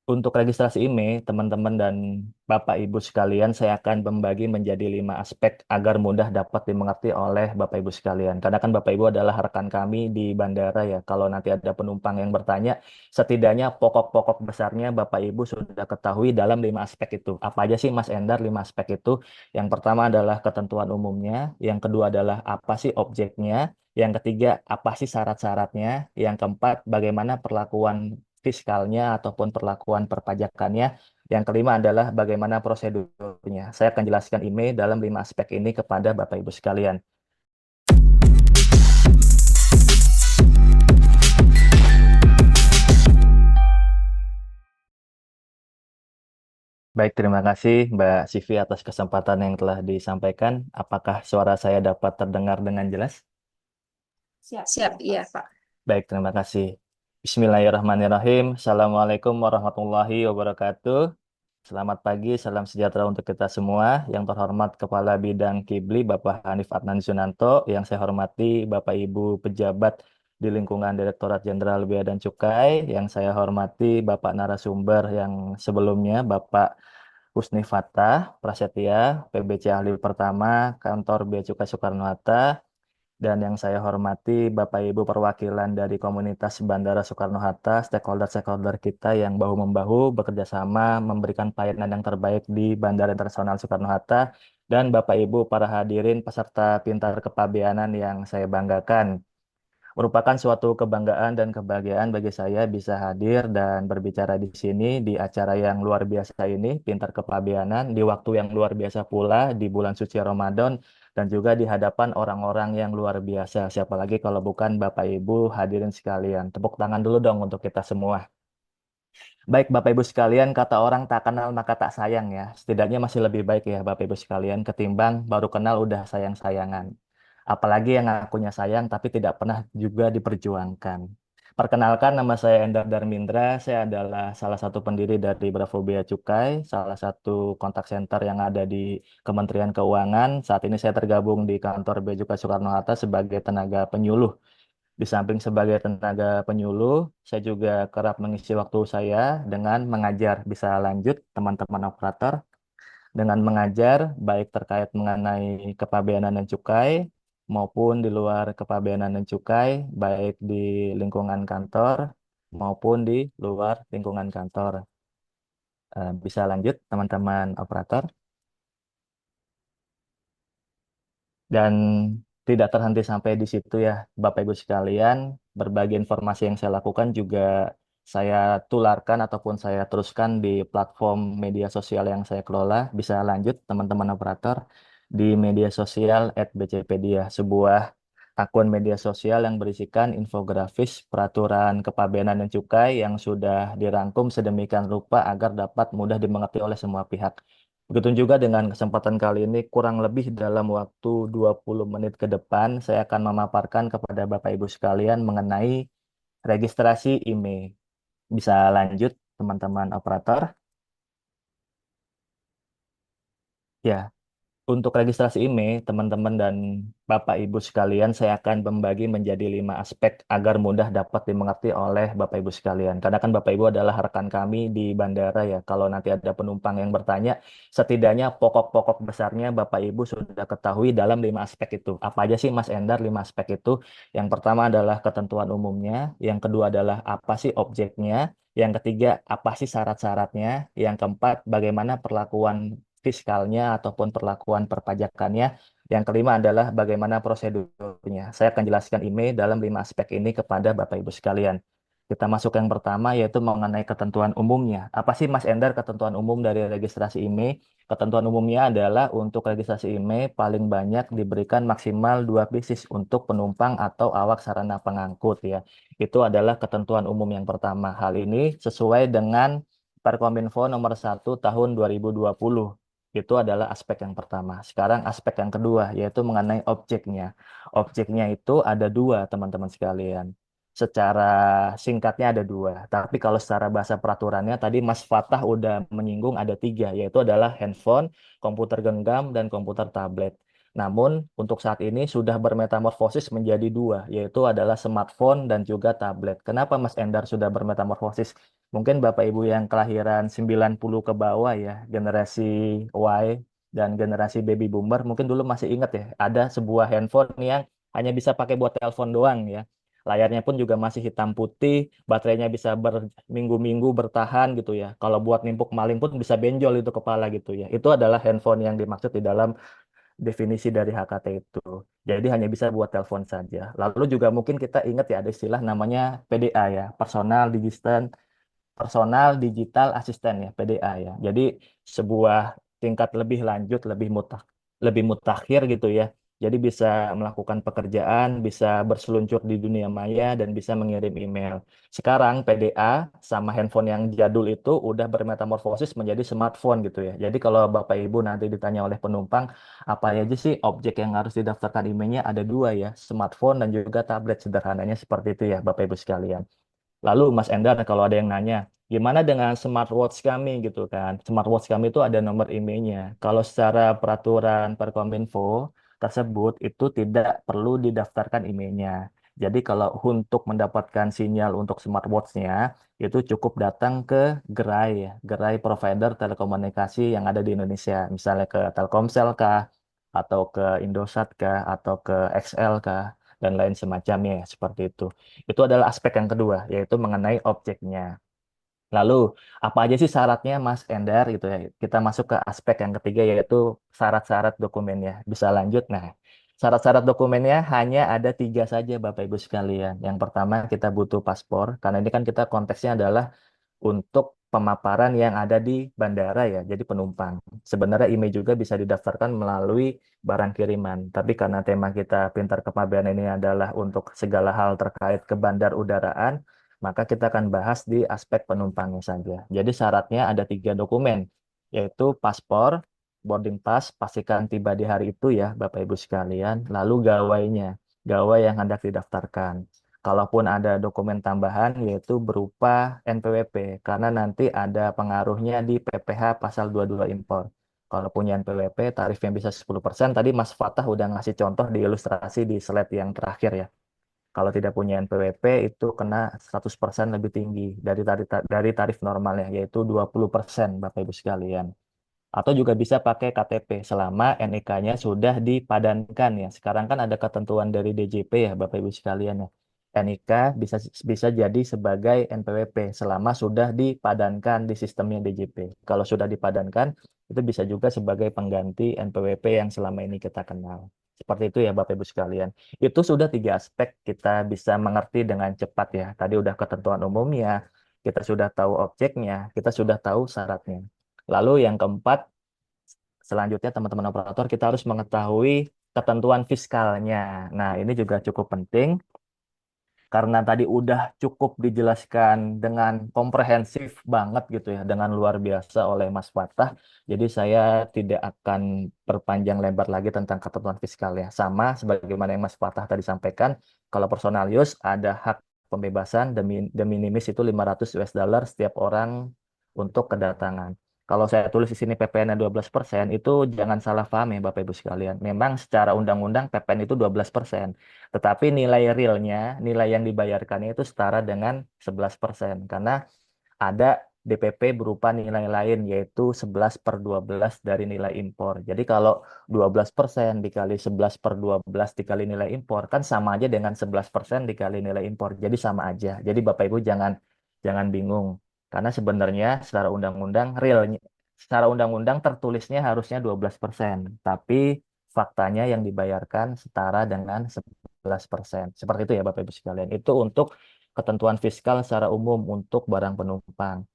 Untuk registrasi IMEI, teman-teman dan Bapak Ibu sekalian, saya akan membagi menjadi 5 aspek agar mudah dapat dimengerti oleh Bapak Ibu sekalian. Karena kan Bapak Ibu adalah rekan kami di bandara ya. Kalau nanti ada penumpang yang bertanya, setidaknya pokok-pokok besarnya Bapak Ibu sudah ketahui dalam 5 aspek itu. Apa aja sih Mas Endar 5 aspek itu? Yang pertama adalah ketentuan umumnya, yang kedua adalah apa sih objeknya, yang ketiga apa sih syarat-syaratnya, yang keempat bagaimana perlakuan fiskalnya ataupun perlakuan perpajakannya. Yang kelima adalah bagaimana prosedurnya. Saya akan jelaskan IMEI dalam 5 aspek ini kepada Bapak Ibu sekalian. Baik, terima kasih Mbak Sivi atas kesempatan yang telah disampaikan. Apakah suara saya dapat terdengar dengan jelas? Siap, iya Pak. Baik, terima kasih. Bismillahirrahmanirrahim. Assalamualaikum warahmatullahi wabarakatuh. Selamat pagi, salam sejahtera untuk kita semua. Yang terhormat Kepala Bidang Kibli Bapak Hanif Adnan Sunanto, yang saya hormati Bapak Ibu pejabat di lingkungan Direktorat Jenderal Bea dan Cukai, yang saya hormati Bapak narasumber yang sebelumnya Bapak Husni Fatah Prasetya, PBC Ahli Pertama, Kantor Bea Cukai Soekarno-Hatta, dan yang saya hormati Bapak Ibu perwakilan dari komunitas Bandara Soekarno-Hatta, stakeholder-stakeholder kita yang bahu-membahu bekerja sama memberikan pelayanan yang terbaik di Bandara Internasional Soekarno-Hatta, dan Bapak Ibu para hadirin peserta Pintar Kepabeanan yang saya banggakan. Merupakan suatu kebanggaan dan kebahagiaan bagi saya bisa hadir dan berbicara di sini di acara yang luar biasa ini, Pintar Kepabeanan, di waktu yang luar biasa pula, di bulan suci Ramadan, dan juga di hadapan orang-orang yang luar biasa. Siapa lagi kalau bukan Bapak Ibu hadirin sekalian. Tepuk tangan dulu dong untuk kita semua. Baik, Bapak Ibu sekalian, kata orang tak kenal maka tak sayang ya. Setidaknya masih lebih baik ya Bapak Ibu sekalian ketimbang baru kenal udah sayang-sayangan. Apalagi yang ngakunya sayang tapi tidak pernah juga diperjuangkan. Perkenalkan, nama saya Endar Darmindra, saya adalah salah satu pendiri dari Bravo Bea Cukai, salah satu kontak center yang ada di Kementerian Keuangan. Saat ini saya tergabung di kantor Bea Cukai Soekarno-Hatta sebagai tenaga penyuluh. Di samping sebagai tenaga penyuluh, saya juga kerap mengisi waktu saya dengan mengajar. Bisa lanjut, teman-teman operator, dengan mengajar baik terkait mengenai kepabeanan dan cukai maupun di luar kepabeanan dan cukai, baik di lingkungan kantor maupun di luar lingkungan kantor. Bisa lanjut, teman-teman operator. Dan tidak terhenti sampai di situ ya, Bapak Ibu sekalian, berbagai informasi yang saya lakukan juga saya tularkan ataupun saya teruskan di platform media sosial yang saya kelola. Bisa lanjut, teman-teman operator, di media sosial @bcpedia, sebuah akun media sosial yang berisikan infografis peraturan kepabeanan dan cukai yang sudah dirangkum sedemikian rupa agar dapat mudah dimengerti oleh semua pihak. Begitu juga dengan kesempatan kali ini, kurang lebih dalam waktu 20 menit ke depan, saya akan memaparkan kepada Bapak Ibu sekalian mengenai registrasi IMEI. Bisa lanjut, teman-teman operator. Ya, untuk registrasi IMEI, teman-teman dan Bapak Ibu sekalian, saya akan membagi menjadi 5 aspek agar mudah dapat dimengerti oleh Bapak Ibu sekalian. Karena kan Bapak Ibu adalah rekan kami di bandara ya. Kalau nanti ada penumpang yang bertanya, setidaknya pokok-pokok besarnya Bapak Ibu sudah ketahui dalam 5 aspek itu. Apa aja sih Mas Endar 5 aspek itu? Yang pertama adalah ketentuan umumnya, yang kedua adalah apa sih objeknya, yang ketiga apa sih syarat-syaratnya, yang keempat bagaimana perlakuan fiskalnya ataupun perlakuan perpajakannya. Yang kelima adalah bagaimana prosedurnya. Saya akan jelaskan IMEI dalam 5 aspek ini kepada Bapak Ibu sekalian. Kita masuk yang pertama yaitu mengenai ketentuan umumnya. Apa sih Mas Endar ketentuan umum dari registrasi IMEI? Ketentuan umumnya adalah untuk registrasi IMEI paling banyak diberikan maksimal 2 pieces untuk penumpang atau awak sarana pengangkut ya. Itu adalah ketentuan umum yang pertama. Hal ini sesuai dengan Perkominfo nomor 1 tahun 2020. Itu adalah aspek yang pertama. Sekarang aspek yang kedua, yaitu mengenai objeknya. Objeknya itu ada dua, teman-teman sekalian. Secara singkatnya ada dua. Tapi kalau secara bahasa peraturannya, tadi Mas Fatah udah menyinggung ada tiga, yaitu adalah handphone, komputer genggam, dan komputer tablet. Namun untuk saat ini sudah bermetamorfosis menjadi dua, yaitu adalah smartphone dan juga tablet. Kenapa Mas Endar sudah bermetamorfosis? Mungkin Bapak Ibu yang kelahiran 90 ke bawah ya, generasi Y dan generasi baby boomer, mungkin dulu masih ingat ya, ada sebuah handphone yang hanya bisa pakai buat telepon doang ya. Layarnya pun juga masih hitam putih, baterainya bisa berminggu-minggu bertahan gitu ya. Kalau buat nimpuk maling pun bisa benjol itu kepala gitu ya. Itu adalah handphone yang dimaksud di dalam definisi dari HKT itu. Jadi hanya bisa buat telepon saja. Lalu juga mungkin kita ingat ya ada istilah namanya PDA ya, Personal Digital Assistant ya, PDA ya. Jadi sebuah tingkat lebih lanjut, lebih mutakhir gitu ya. Jadi bisa melakukan pekerjaan, bisa berseluncur di dunia maya dan bisa mengirim email. Sekarang PDA sama handphone yang jadul itu udah bermetamorfosis menjadi smartphone gitu ya. Jadi kalau Bapak Ibu nanti ditanya oleh penumpang, apa aja sih objek yang harus didaftarkan emailnya? Ada dua ya, smartphone dan juga tablet, sederhananya seperti itu ya Bapak Ibu sekalian. Lalu Mas Endar, kalau ada yang nanya, gimana dengan smartwatch kami gitu kan? Smartwatch kami itu ada nomor IMEI-nya. Kalau secara peraturan Perkominfo tersebut itu tidak perlu didaftarkan IMEI-nya. Jadi kalau untuk mendapatkan sinyal untuk smartwatch-nya, itu cukup datang ke gerai ya, gerai provider telekomunikasi yang ada di Indonesia. Misalnya ke Telkomsel kah, atau ke Indosat kah, atau ke XL kah, dan lain semacamnya ya, seperti itu. Itu adalah aspek yang kedua, yaitu mengenai objeknya. Lalu, apa aja sih syaratnya, Mas Endar, gitu ya? Kita masuk ke aspek yang ketiga, yaitu syarat-syarat dokumennya. Bisa lanjut. Nah, syarat-syarat dokumennya hanya ada tiga saja, Bapak Ibu sekalian. Yang pertama, kita butuh paspor, karena ini kan kita konteksnya adalah untuk pemaparan yang ada di bandara ya, jadi penumpang. Sebenarnya IMEI juga bisa didaftarkan melalui barang kiriman, tapi karena tema kita Pintar Kepabeanan ini adalah untuk segala hal terkait ke bandar udaraan, maka kita akan bahas di aspek penumpangnya saja. Jadi syaratnya ada tiga dokumen, yaitu paspor, boarding pass, pastikan tiba di hari itu ya, Bapak Ibu sekalian, lalu gawainya, gawai yang hendak didaftarkan. Kalaupun ada dokumen tambahan yaitu berupa NPWP karena nanti ada pengaruhnya di PPh pasal 22 impor. Kalau punya NPWP tarifnya bisa 10%. Tadi Mas Fatah udah ngasih contoh di ilustrasi di slide yang terakhir ya. Kalau tidak punya NPWP itu kena 100% lebih tinggi dari tarif normalnya yaitu 20% Bapak Ibu sekalian. Atau juga bisa pakai KTP selama NIK-nya sudah dipadankan ya. Sekarang kan ada ketentuan dari DJP ya Bapak Ibu sekalian ya. NIK bisa bisa jadi sebagai NPWP selama sudah dipadankan di sistemnya DJP. Kalau sudah dipadankan itu bisa juga sebagai pengganti NPWP yang selama ini kita kenal. Seperti itu ya Bapak Ibu sekalian. Itu sudah tiga aspek kita bisa mengerti dengan cepat ya. Tadi udah ketentuan umumnya, kita sudah tahu objeknya, kita sudah tahu syaratnya. Lalu yang keempat, selanjutnya teman-teman operator kita harus mengetahui ketentuan fiskalnya. Nah, ini juga cukup penting karena tadi udah cukup dijelaskan dengan komprehensif banget gitu ya, dengan luar biasa oleh Mas Fatah. Jadi saya tidak akan berpanjang lebar lagi tentang ketentuan fiskalnya. Sama sebagaimana yang Mas Fatah tadi sampaikan, kalau personal use ada hak pembebasan de minimis itu 500 US dollar setiap orang untuk kedatangan. Kalau saya tulis di sini PPN-nya 12%, itu jangan salah paham ya Bapak Ibu sekalian. Memang secara undang-undang PPN itu 12%. Tetapi nilai realnya, nilai yang dibayarkannya itu setara dengan 11%. Karena ada DPP berupa nilai lain, yaitu 11 per 12 dari nilai impor. Jadi kalau 12% dikali 11 per 12 dikali nilai impor, kan sama aja dengan 11% dikali nilai impor. Jadi sama aja. Jadi Bapak Ibu jangan bingung. Karena sebenarnya secara undang-undang tertulisnya harusnya 12%. Tapi faktanya yang dibayarkan setara dengan 11%. Seperti itu ya Bapak Ibu sekalian. Itu untuk ketentuan fiskal secara umum untuk barang penumpang.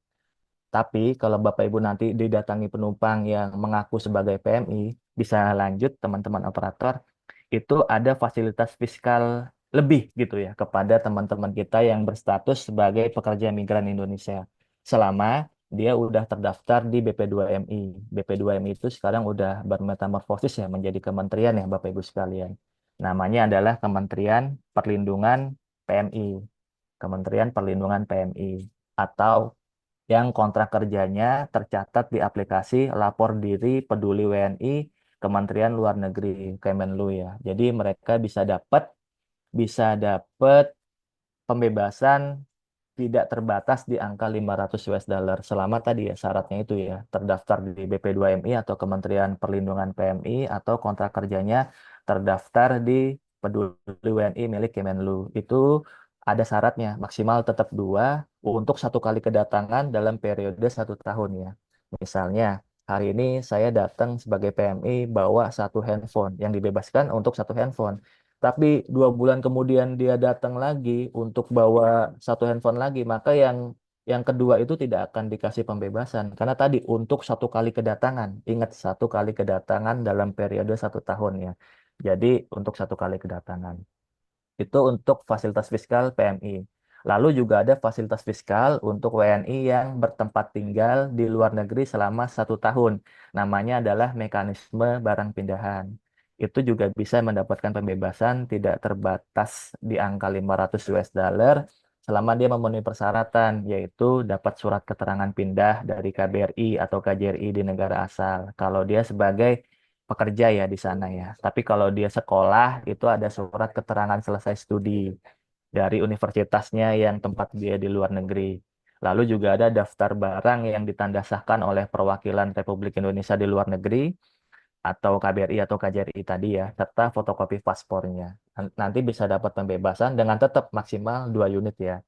Tapi kalau Bapak Ibu nanti didatangi penumpang yang mengaku sebagai PMI, bisa lanjut teman-teman operator, itu ada fasilitas fiskal lebih gitu ya kepada teman-teman kita yang berstatus sebagai pekerja migran Indonesia. Selama dia udah terdaftar di BP2MI. BP2MI itu sekarang udah bermetamorfosis ya menjadi kementerian ya Bapak Ibu sekalian. Namanya adalah Kementerian Perlindungan PMI. Kementerian Perlindungan PMI. Atau yang kontrak kerjanya tercatat di aplikasi Lapor Diri Peduli WNI Kementerian Luar Negeri, Kemenlu ya. Jadi mereka bisa dapat pembebasan tidak terbatas di angka 500 US dollar selama tadi ya syaratnya itu ya terdaftar di BP2MI atau Kementerian Perlindungan PMI atau kontrak kerjanya terdaftar di Peduli WNI milik Kemenlu. Itu ada syaratnya maksimal tetap dua untuk satu kali kedatangan dalam periode 1 tahun ya. Misalnya hari ini saya datang sebagai PMI bawa satu handphone yang dibebaskan untuk satu handphone. Tapi 2 bulan kemudian dia datang lagi untuk bawa satu handphone lagi, maka yang kedua itu tidak akan dikasih pembebasan karena tadi untuk satu kali kedatangan. Ingat satu kali kedatangan dalam periode 1 tahun ya. Jadi untuk satu kali kedatangan. Itu untuk fasilitas fiskal PMI. Lalu juga ada fasilitas fiskal untuk WNI yang bertempat tinggal di luar negeri selama 1 tahun. Namanya adalah mekanisme barang pindahan. Itu juga bisa mendapatkan pembebasan tidak terbatas di angka 500 US dollar selama dia memenuhi persyaratan, yaitu dapat surat keterangan pindah dari KBRI atau KJRI di negara asal. Kalau dia sebagai pekerja ya di sana ya. Tapi kalau dia sekolah itu ada surat keterangan selesai studi dari universitasnya yang tempat dia di luar negeri. Lalu juga ada daftar barang yang ditanda sahkan oleh perwakilan Republik Indonesia di luar negeri atau KBRI atau KJRI tadi ya, serta fotokopi paspornya. Nanti bisa dapat pembebasan dengan tetap maksimal 2 unit ya.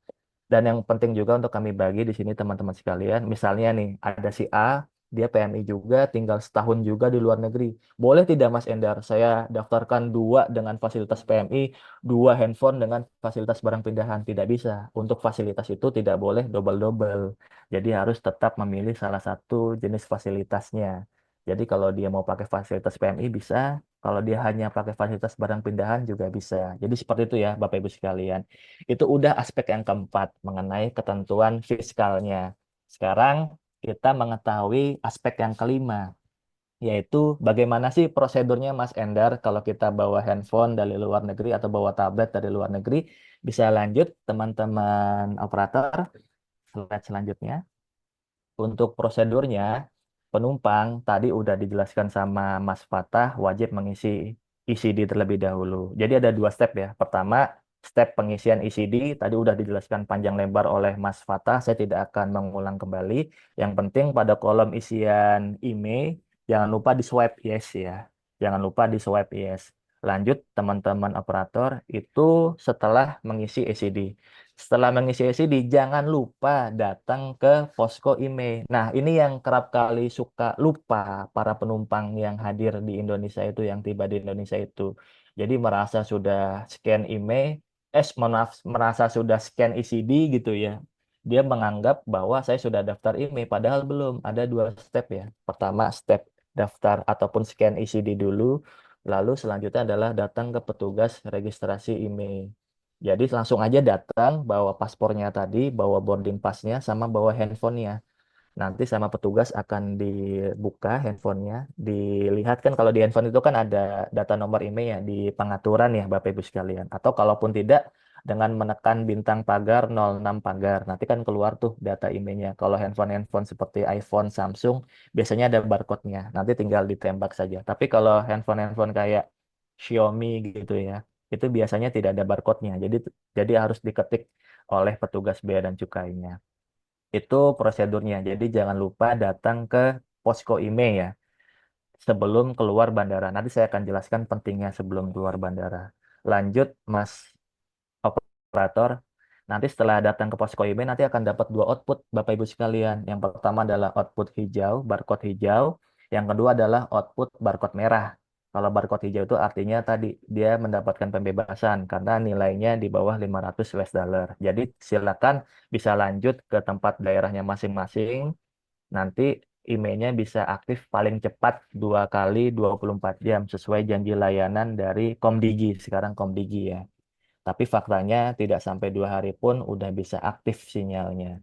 Dan yang penting juga untuk kami bagi di sini teman-teman sekalian, misalnya nih ada si A, dia PMI juga, tinggal setahun juga di luar negeri. Boleh tidak Mas Endar, saya daftarkan dua dengan fasilitas PMI, dua handphone dengan fasilitas barang pindahan? Tidak bisa. Untuk fasilitas itu tidak boleh double-double. Jadi harus tetap memilih salah satu jenis fasilitasnya. Jadi kalau dia mau pakai fasilitas PMI bisa, kalau dia hanya pakai fasilitas barang pindahan juga bisa. Jadi seperti itu ya Bapak Ibu sekalian. Itu udah aspek yang keempat mengenai ketentuan fiskalnya. Sekarang kita mengetahui aspek yang kelima, yaitu bagaimana sih prosedurnya Mas Endar kalau kita bawa handphone dari luar negeri atau bawa tablet dari luar negeri. Bisa lanjut teman-teman operator, slide selanjutnya. Untuk prosedurnya, penumpang tadi udah dijelaskan sama Mas Fatah wajib mengisi ECD terlebih dahulu. Jadi ada 2 step ya. Pertama, step pengisian ECD tadi udah dijelaskan panjang lebar oleh Mas Fatah. Saya tidak akan mengulang kembali. Yang penting pada kolom isian email, jangan lupa di swipe yes ya. Jangan lupa di swipe yes. Lanjut teman-teman operator, itu setelah mengisi ECD. Setelah mengisi SID, jangan lupa datang ke posko IMEI. Nah, ini yang kerap kali suka lupa para penumpang yang hadir di Indonesia itu, yang tiba di Indonesia itu. Jadi merasa sudah scan IMEI, mohon maaf, merasa sudah scan ECD gitu ya. Dia menganggap bahwa saya sudah daftar IMEI, padahal belum. Ada 2 step ya. Pertama, step daftar ataupun scan ECD dulu. Lalu selanjutnya adalah datang ke petugas registrasi IMEI. Jadi langsung aja datang, bawa paspornya tadi, bawa boarding passnya, sama bawa handphonenya. Nanti sama petugas akan dibuka handphonenya, dilihat kan kalau di handphone itu kan ada data nomor IMEI ya di pengaturan ya Bapak Ibu sekalian. Atau kalaupun tidak, dengan menekan bintang pagar 06 pagar, nanti kan keluar tuh data IMEI-nya. Kalau handphone-handphone seperti iPhone, Samsung, biasanya ada barcode-nya. Nanti tinggal ditembak saja. Tapi kalau handphone-handphone kayak Xiaomi gitu ya, itu biasanya tidak ada barcode-nya. Jadi harus diketik oleh petugas bea dan cukainya. Itu prosedurnya. Jadi jangan lupa datang ke posko IMEI ya sebelum keluar bandara. Nanti saya akan jelaskan pentingnya sebelum keluar bandara. Lanjut, Mas operator. Nanti setelah datang ke posko IMEI nanti akan dapat 2 output Bapak Ibu sekalian. Yang pertama adalah output hijau, barcode hijau. Yang kedua adalah output barcode merah. Kalau barcode hijau itu artinya tadi dia mendapatkan pembebasan karena nilainya di bawah 500 US dollar. Jadi silakan bisa lanjut ke tempat daerahnya masing-masing. Nanti emailnya bisa aktif paling cepat 2 kali 24 jam sesuai janji layanan dari Komdigi. Sekarang Komdigi ya. Tapi faktanya tidak sampai 2 hari pun udah bisa aktif sinyalnya.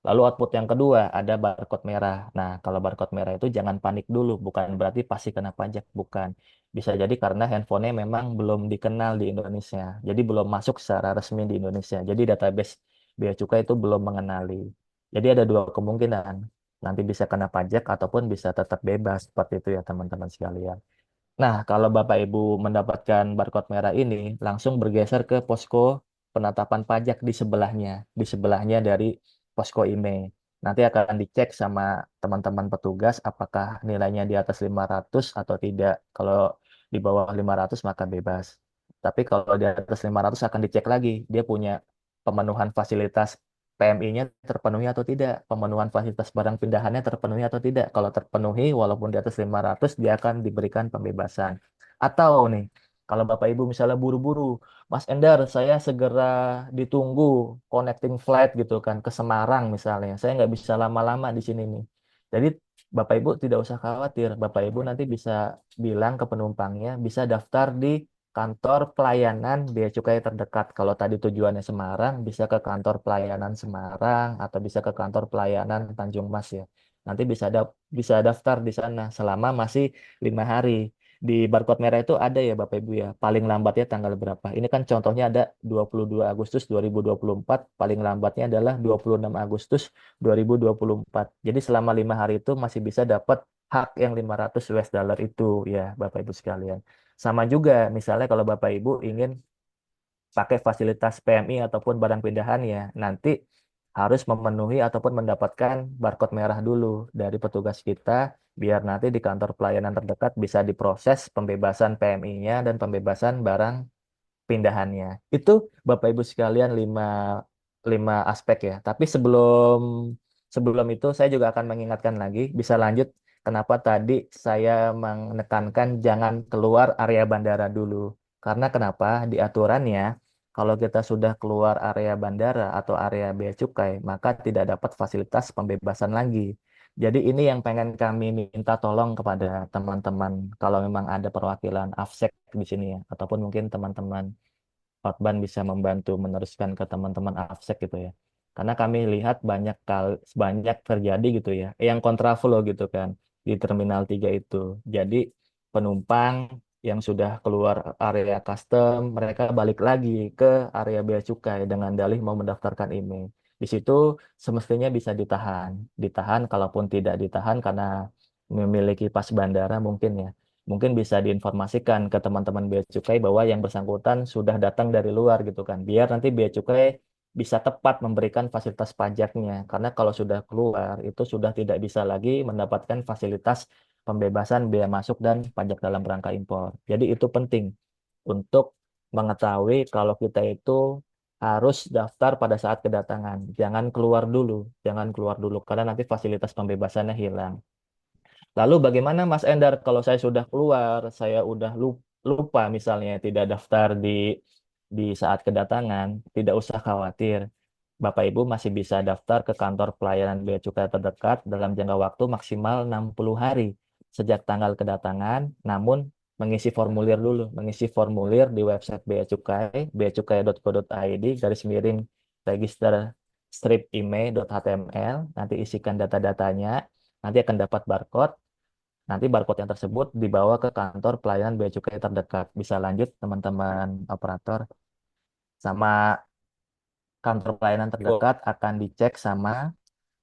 Lalu output yang kedua ada barcode merah. Nah, kalau barcode merah itu jangan panik dulu, bukan berarti pasti kena pajak, bukan. Bisa jadi karena handphonenya memang belum dikenal di Indonesia. Jadi belum masuk secara resmi di Indonesia. Jadi database Bea Cukai itu belum mengenali. Jadi ada 2 kemungkinan. Nanti bisa kena pajak ataupun bisa tetap bebas seperti itu ya teman-teman sekalian. Nah, kalau Bapak Ibu mendapatkan barcode merah ini, langsung bergeser ke posko penetapan pajak di sebelahnya, dari posko IMEI. Nanti akan dicek sama teman-teman petugas apakah nilainya di atas 500 atau tidak. Kalau di bawah 500 maka bebas. Tapi kalau di atas 500 akan dicek lagi, dia punya pemenuhan fasilitas PMI-nya terpenuhi atau tidak, pemenuhan fasilitas barang pindahannya terpenuhi atau tidak. Kalau terpenuhi, walaupun di atas 500, dia akan diberikan pembebasan. Atau nih, kalau Bapak Ibu misalnya buru-buru, Mas Endar, saya segera ditunggu connecting flight gitu kan ke Semarang misalnya. Saya nggak bisa lama-lama di sini nih. Jadi Bapak Ibu tidak usah khawatir. Bapak Ibu nanti bisa bilang ke penumpangnya, bisa daftar di kantor pelayanan bea cukai terdekat. Kalau tadi tujuannya Semarang, bisa ke kantor pelayanan Semarang atau bisa ke kantor pelayanan Tanjung Mas ya. Nanti bisa daftar di sana selama masih 5 hari. Di barcode merah itu ada ya Bapak Ibu ya, paling lambatnya tanggal berapa. Ini kan contohnya ada 22 Agustus 2024, paling lambatnya adalah 26 Agustus 2024. Jadi selama 5 hari itu masih bisa dapat hak yang 500 US dollar itu ya Bapak Ibu sekalian. Sama juga, misalnya kalau Bapak Ibu ingin pakai fasilitas PMI ataupun barang pindahan ya, nanti harus memenuhi ataupun mendapatkan barcode merah dulu dari petugas kita, biar nanti di kantor pelayanan terdekat bisa diproses pembebasan PMI-nya dan pembebasan barang pindahannya. Itu Bapak Ibu sekalian lima aspek ya. Tapi sebelum sebelum itu saya juga akan mengingatkan lagi, bisa lanjut kenapa tadi saya menekankan jangan keluar area bandara dulu. Karena kenapa? Di aturannya kalau kita sudah keluar area bandara atau area bea cukai, maka tidak dapat fasilitas pembebasan lagi. Jadi ini yang pengen kami minta tolong kepada teman-teman kalau memang ada perwakilan AFSEC di sini ya, ataupun mungkin teman-teman Hotban bisa membantu meneruskan ke teman-teman AFSEC gitu ya. Karena kami lihat banyak terjadi gitu ya, yang kontraflow gitu kan di Terminal 3 itu. Jadi penumpang yang sudah keluar area custom, mereka balik lagi ke area bea cukai dengan dalih mau mendaftarkan email. Di situ semestinya bisa ditahan. Ditahan kalaupun tidak ditahan karena memiliki pas bandara mungkin ya. Mungkin bisa diinformasikan ke teman-teman bea cukai bahwa yang bersangkutan sudah datang dari luar gitu kan. Biar nanti bea cukai bisa tepat memberikan fasilitas pajaknya. Karena kalau sudah keluar itu sudah tidak bisa lagi mendapatkan fasilitas pembebasan bea masuk dan pajak dalam rangka impor. Jadi itu penting untuk mengetahui kalau kita itu harus daftar pada saat kedatangan. Jangan keluar dulu karena nanti fasilitas pembebasannya hilang. Lalu bagaimana Mas Endar kalau saya sudah keluar, saya udah lupa misalnya tidak daftar di saat kedatangan, tidak usah khawatir. Bapak Ibu masih bisa daftar ke kantor pelayanan bea cukai terdekat dalam jangka waktu maksimal 60 hari sejak tanggal kedatangan, namun mengisi formulir di website Bea Cukai, beacukai.co.id, garis miring register strip email.html, nanti isikan data-datanya, nanti akan dapat barcode. Nanti barcode yang tersebut dibawa ke kantor pelayanan bea cukai terdekat. Bisa lanjut teman-teman operator. Sama kantor pelayanan terdekat akan dicek sama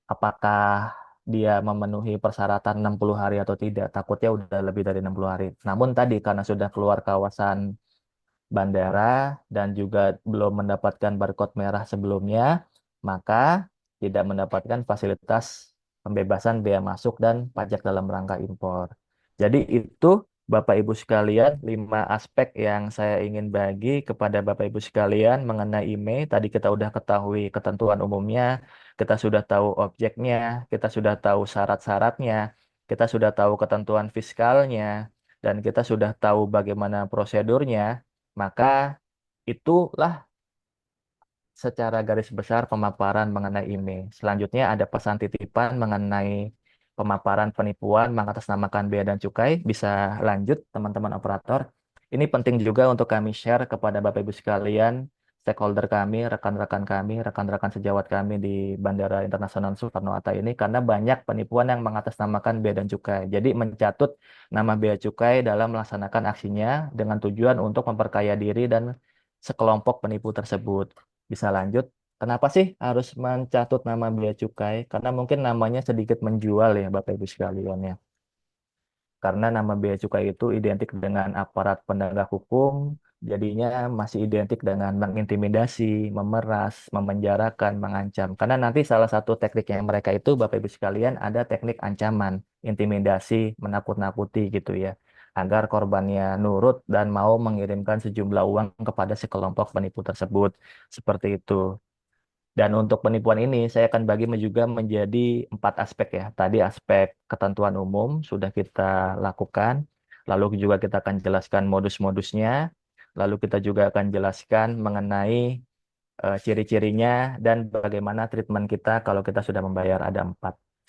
apakah dia memenuhi persyaratan 60 hari atau tidak. Takutnya udah lebih dari 60 hari. Namun tadi karena sudah keluar kawasan bandara dan juga belum mendapatkan barcode merah sebelumnya, maka tidak mendapatkan fasilitas pembebasan bea masuk dan pajak dalam rangka impor. Jadi itu Bapak Ibu sekalian, 5 aspek yang saya ingin bagi kepada Bapak Ibu sekalian mengenai IMEI. Tadi kita udah ketahui ketentuan umumnya, kita sudah tahu objeknya, kita sudah tahu syarat-syaratnya, kita sudah tahu ketentuan fiskalnya, dan kita sudah tahu bagaimana prosedurnya. Maka itulah secara garis besar pemaparan mengenai IMEI. Selanjutnya ada pesan titipan mengenai pemaparan penipuan mengatasnamakan bea dan cukai. Bisa lanjut teman-teman operator. Ini penting juga untuk kami share kepada Bapak Ibu sekalian, stakeholder kami, rekan-rekan kami, rekan-rekan sejawat kami di Bandara Internasional Soekarno-Hatta ini karena banyak penipuan yang mengatasnamakan bea dan cukai. Jadi mencatut nama bea cukai dalam melaksanakan aksinya dengan tujuan untuk memperkaya diri dan sekelompok penipu tersebut. Bisa lanjut. Kenapa sih harus mencatut nama bea cukai? Karena mungkin namanya sedikit menjual ya Bapak Ibu sekalian ya. karena nama bea cukai itu identik dengan aparat penegak hukum, jadinya masih identik dengan mengintimidasi, memeras, memenjarakan, mengancam. Karena nanti salah satu tekniknya mereka itu, Bapak Ibu sekalian, ada teknik ancaman, intimidasi, menakut-nakuti gitu ya, agar korbannya nurut dan mau mengirimkan sejumlah uang kepada sekelompok penipu tersebut. Seperti itu. Dan untuk penipuan ini saya akan bagi juga menjadi 4 aspek ya. Tadi aspek ketentuan umum sudah kita lakukan. Lalu juga kita akan jelaskan modus-modusnya. Lalu kita juga akan jelaskan mengenai ciri-cirinya dan bagaimana treatment kita kalau kita sudah membayar, ada 4.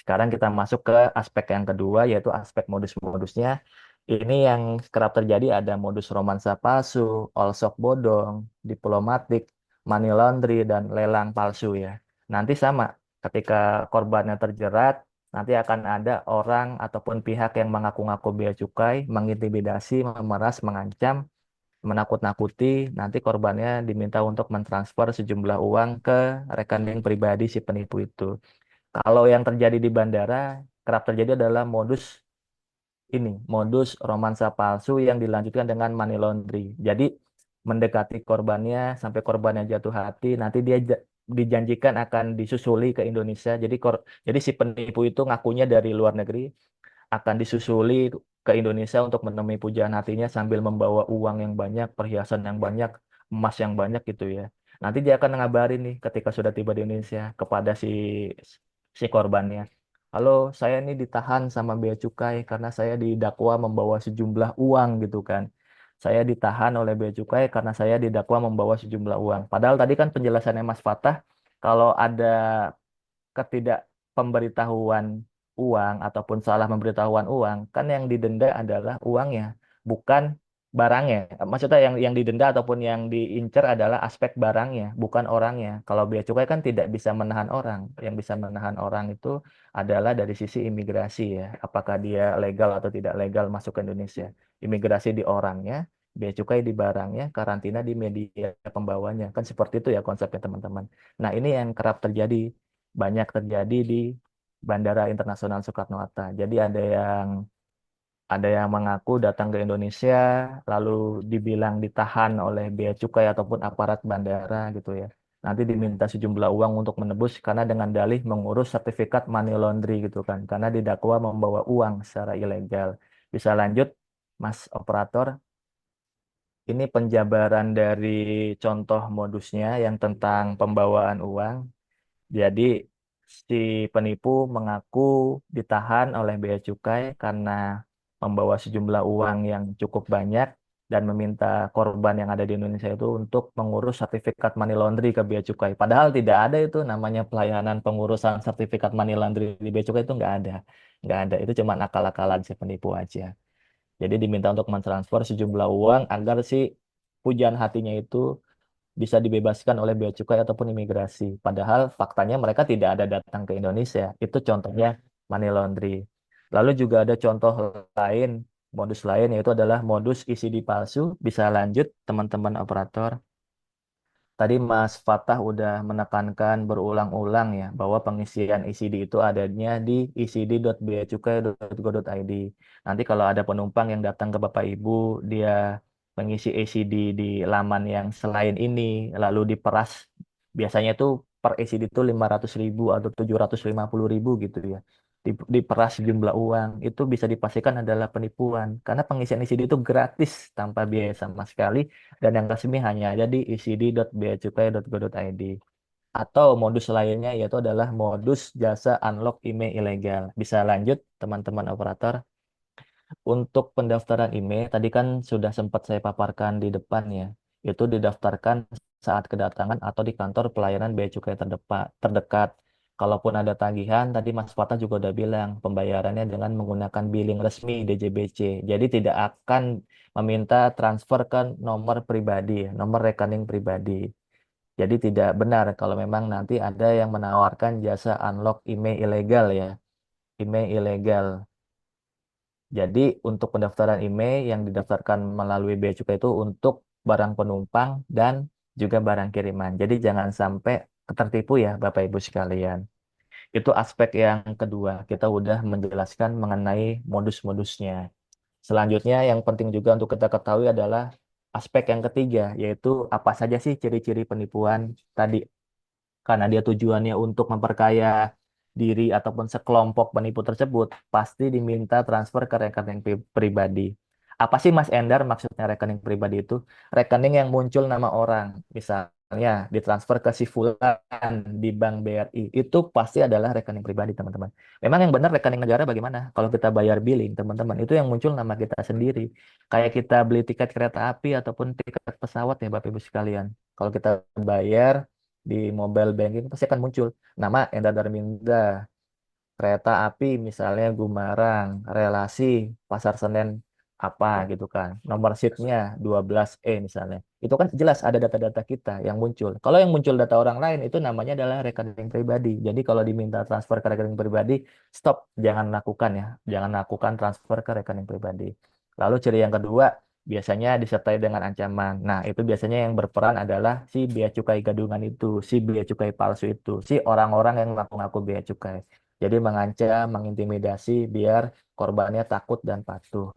Sekarang kita masuk ke aspek yang kedua, yaitu aspek modus-modusnya. Ini yang kerap terjadi ada modus romansa palsu, all shop bodong, diplomatik, money laundry, dan lelang palsu ya. Nanti sama, ketika korbannya terjerat, nanti akan ada orang ataupun pihak yang mengaku-ngaku bea cukai, mengintimidasi, memeras, mengancam, menakut-nakuti, nanti korbannya diminta untuk mentransfer sejumlah uang ke rekening pribadi si penipu itu. Kalau yang terjadi di bandara, kerap terjadi adalah modus romansa palsu yang dilanjutkan dengan money laundry. Jadi mendekati korbannya sampai korbannya jatuh hati, nanti dia dijanjikan akan disusuli ke Indonesia. Jadi si penipu itu ngakunya dari luar negeri, akan disusuli ke Indonesia untuk menemui pujaan hatinya sambil membawa uang yang banyak, perhiasan yang banyak, emas yang banyak gitu ya. Nanti dia akan ngabarin nih ketika sudah tiba di Indonesia kepada si korbannya. Halo, saya ini ditahan sama bea cukai karena saya didakwa membawa sejumlah uang gitu kan. Saya ditahan oleh bea cukai karena saya didakwa membawa sejumlah uang. Padahal tadi kan penjelasannya Mas Fatah, kalau ada ketidakpemberitahuan uang ataupun salah memberitahuan uang, kan yang didenda adalah uangnya, bukan barangnya. Maksudnya yang didenda ataupun yang diincar adalah aspek barangnya, bukan orangnya. Kalau bea cukai kan tidak bisa menahan orang. Yang bisa menahan orang itu adalah dari sisi imigrasi ya, apakah dia legal atau tidak legal masuk ke Indonesia. Imigrasi di orangnya, bea cukai di barangnya, karantina di media pembawanya. Kan seperti itu ya konsepnya teman-teman. Nah, ini yang kerap terjadi, banyak terjadi di Bandara Internasional Soekarno-Hatta. Jadi ada yang mengaku datang ke Indonesia lalu dibilang ditahan oleh bea cukai ataupun aparat bandara gitu ya. Nanti diminta sejumlah uang untuk menebus karena dengan dalih mengurus sertifikat money laundry gitu kan. Karena didakwa membawa uang secara ilegal. Bisa lanjut, Mas Operator. Ini penjabaran dari contoh modusnya yang tentang pembawaan uang. Jadi si penipu mengaku ditahan oleh bea cukai karena membawa sejumlah uang yang cukup banyak dan meminta korban yang ada di Indonesia itu untuk mengurus sertifikat money laundry ke bea cukai. Padahal tidak ada itu namanya pelayanan pengurusan sertifikat money laundry di bea cukai, itu nggak ada. Nggak ada. Itu cuma akal-akalan si penipu aja. Jadi diminta untuk mentransfer sejumlah uang agar si pujaan hatinya itu bisa dibebaskan oleh bea cukai ataupun imigrasi. Padahal faktanya mereka tidak ada datang ke Indonesia. Itu contohnya money laundry. Lalu juga ada contoh lain, modus lain, yaitu adalah modus ECD palsu. Bisa lanjut teman-teman operator. Tadi Mas Fatah udah menekankan berulang-ulang ya bahwa pengisian ECD itu adanya di ecd.beacukai.go.id. Nanti kalau ada penumpang yang datang ke Bapak Ibu, dia mengisi ECD di laman yang selain ini, lalu diperas, biasanya itu per ECD itu 500.000 atau 750.000 gitu ya. Diperas sejumlah uang, itu bisa dipastikan adalah penipuan. Karena pengisian ECD itu gratis tanpa biaya sama sekali dan yang resmi hanya ada di ecd.beacukai.go.id. Atau modus lainnya yaitu adalah modus jasa unlock email ilegal. Bisa lanjut teman-teman operator. Untuk pendaftaran email tadi kan sudah sempat saya paparkan di depan ya. Itu didaftarkan saat kedatangan atau di kantor pelayanan bea cukai terdekat. Kalaupun ada tagihan, tadi Mas Fatah juga udah bilang pembayarannya dengan menggunakan billing resmi DJBC. Jadi tidak akan meminta transfer ke nomor pribadi, nomor rekening pribadi. Jadi tidak benar kalau memang nanti ada yang menawarkan jasa unlock email ilegal ya, email ilegal. Jadi untuk pendaftaran email yang didaftarkan melalui bea cukai itu untuk barang penumpang dan juga barang kiriman. Jadi jangan sampai tertipu ya Bapak Ibu sekalian. Itu aspek yang kedua. Kita udah menjelaskan mengenai modus-modusnya. Selanjutnya yang penting juga untuk kita ketahui adalah aspek yang ketiga, yaitu apa saja sih ciri-ciri penipuan tadi. Karena dia tujuannya untuk memperkaya diri ataupun sekelompok penipu tersebut, pasti diminta transfer ke rekening pribadi. Apa sih Mas Endar maksudnya rekening pribadi itu? Rekening yang muncul nama orang. Misalnya ditransfer ke si Fulan di Bank BRI. Itu pasti adalah rekening pribadi, teman-teman. Memang yang benar rekening negara bagaimana? Kalau kita bayar billing, teman-teman, itu yang muncul nama kita sendiri. Kayak kita beli tiket kereta api ataupun tiket pesawat ya Bapak Ibu sekalian. Kalau kita bayar di mobile banking pasti akan muncul nama Endar Darminda, kereta api misalnya Gumarang, relasi Pasar Senen apa gitu kan. Nomor seatnya 12E misalnya. Itu kan jelas ada data-data kita yang muncul. Kalau yang muncul data orang lain itu namanya adalah rekening pribadi. Jadi kalau diminta transfer ke rekening pribadi, stop, jangan lakukan ya. Jangan lakukan transfer ke rekening pribadi. Lalu ciri yang kedua, biasanya disertai dengan ancaman. Nah, itu biasanya yang berperan adalah si bea cukai gadungan itu, si bea cukai palsu itu, si orang-orang yang ngaku-ngaku bea cukai. Jadi mengancam, mengintimidasi biar korbannya takut dan patuh.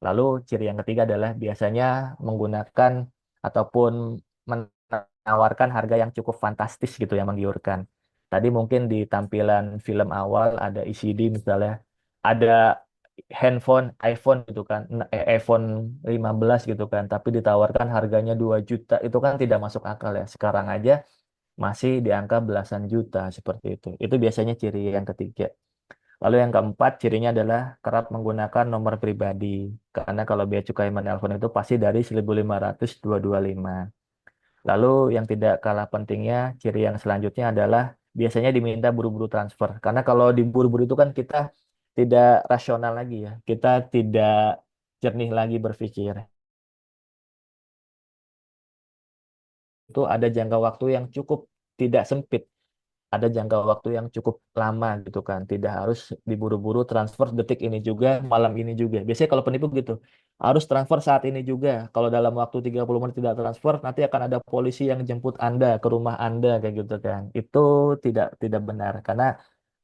Lalu ciri yang ketiga adalah biasanya menggunakan ataupun menawarkan harga yang cukup fantastis gitu yang menggiurkan. Tadi mungkin di tampilan film awal ada ECD misalnya, ada handphone iPhone gitu kan, iPhone 15 gitu kan, tapi ditawarkan harganya 2 juta, itu kan tidak masuk akal ya. Sekarang aja masih di angka belasan juta seperti itu. Itu biasanya ciri yang ketiga. Lalu yang keempat, cirinya adalah kerap menggunakan nomor pribadi. Karena kalau bea cukai menelpon itu pasti dari 1.500 225. Lalu yang tidak kalah pentingnya, ciri yang selanjutnya adalah biasanya diminta buru-buru transfer. Karena kalau diburu-buru itu kan kita tidak rasional lagi ya. Kita tidak jernih lagi berpikir. Itu ada jangka waktu yang cukup tidak sempit, ada jangka waktu yang cukup lama gitu kan. Tidak harus diburu-buru transfer detik ini juga, malam ini juga. Biasanya kalau penipu gitu, harus transfer saat ini juga. Kalau dalam waktu 30 menit tidak transfer, nanti akan ada polisi yang jemput Anda ke rumah Anda kayak gitu kan. Itu tidak benar karena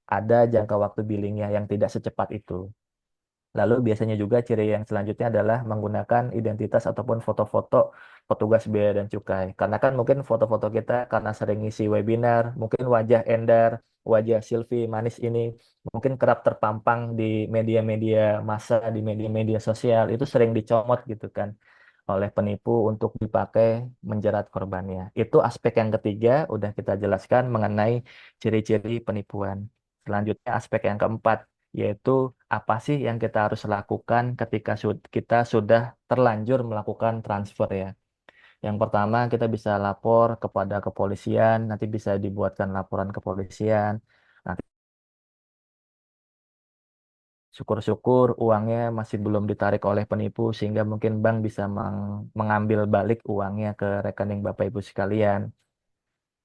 ada jangka waktu billingnya yang tidak secepat itu. Lalu biasanya juga ciri yang selanjutnya adalah menggunakan identitas ataupun foto-foto petugas bea dan cukai. Karena kan mungkin foto-foto kita karena sering ngisi webinar, mungkin wajah Endar, wajah Silvi Manis ini mungkin kerap terpampang di media-media massa, di media-media sosial, itu sering dicomot gitu kan oleh penipu untuk dipakai menjerat korbannya. Itu aspek yang ketiga, udah kita jelaskan mengenai ciri-ciri penipuan. Selanjutnya aspek yang keempat, yaitu apa sih yang kita harus lakukan ketika kita sudah terlanjur melakukan transfer ya. Yang pertama, kita bisa lapor kepada kepolisian, nanti bisa dibuatkan laporan kepolisian. Nanti syukur-syukur uangnya masih belum ditarik oleh penipu sehingga mungkin bank bisa mengambil balik uangnya ke rekening Bapak Ibu sekalian.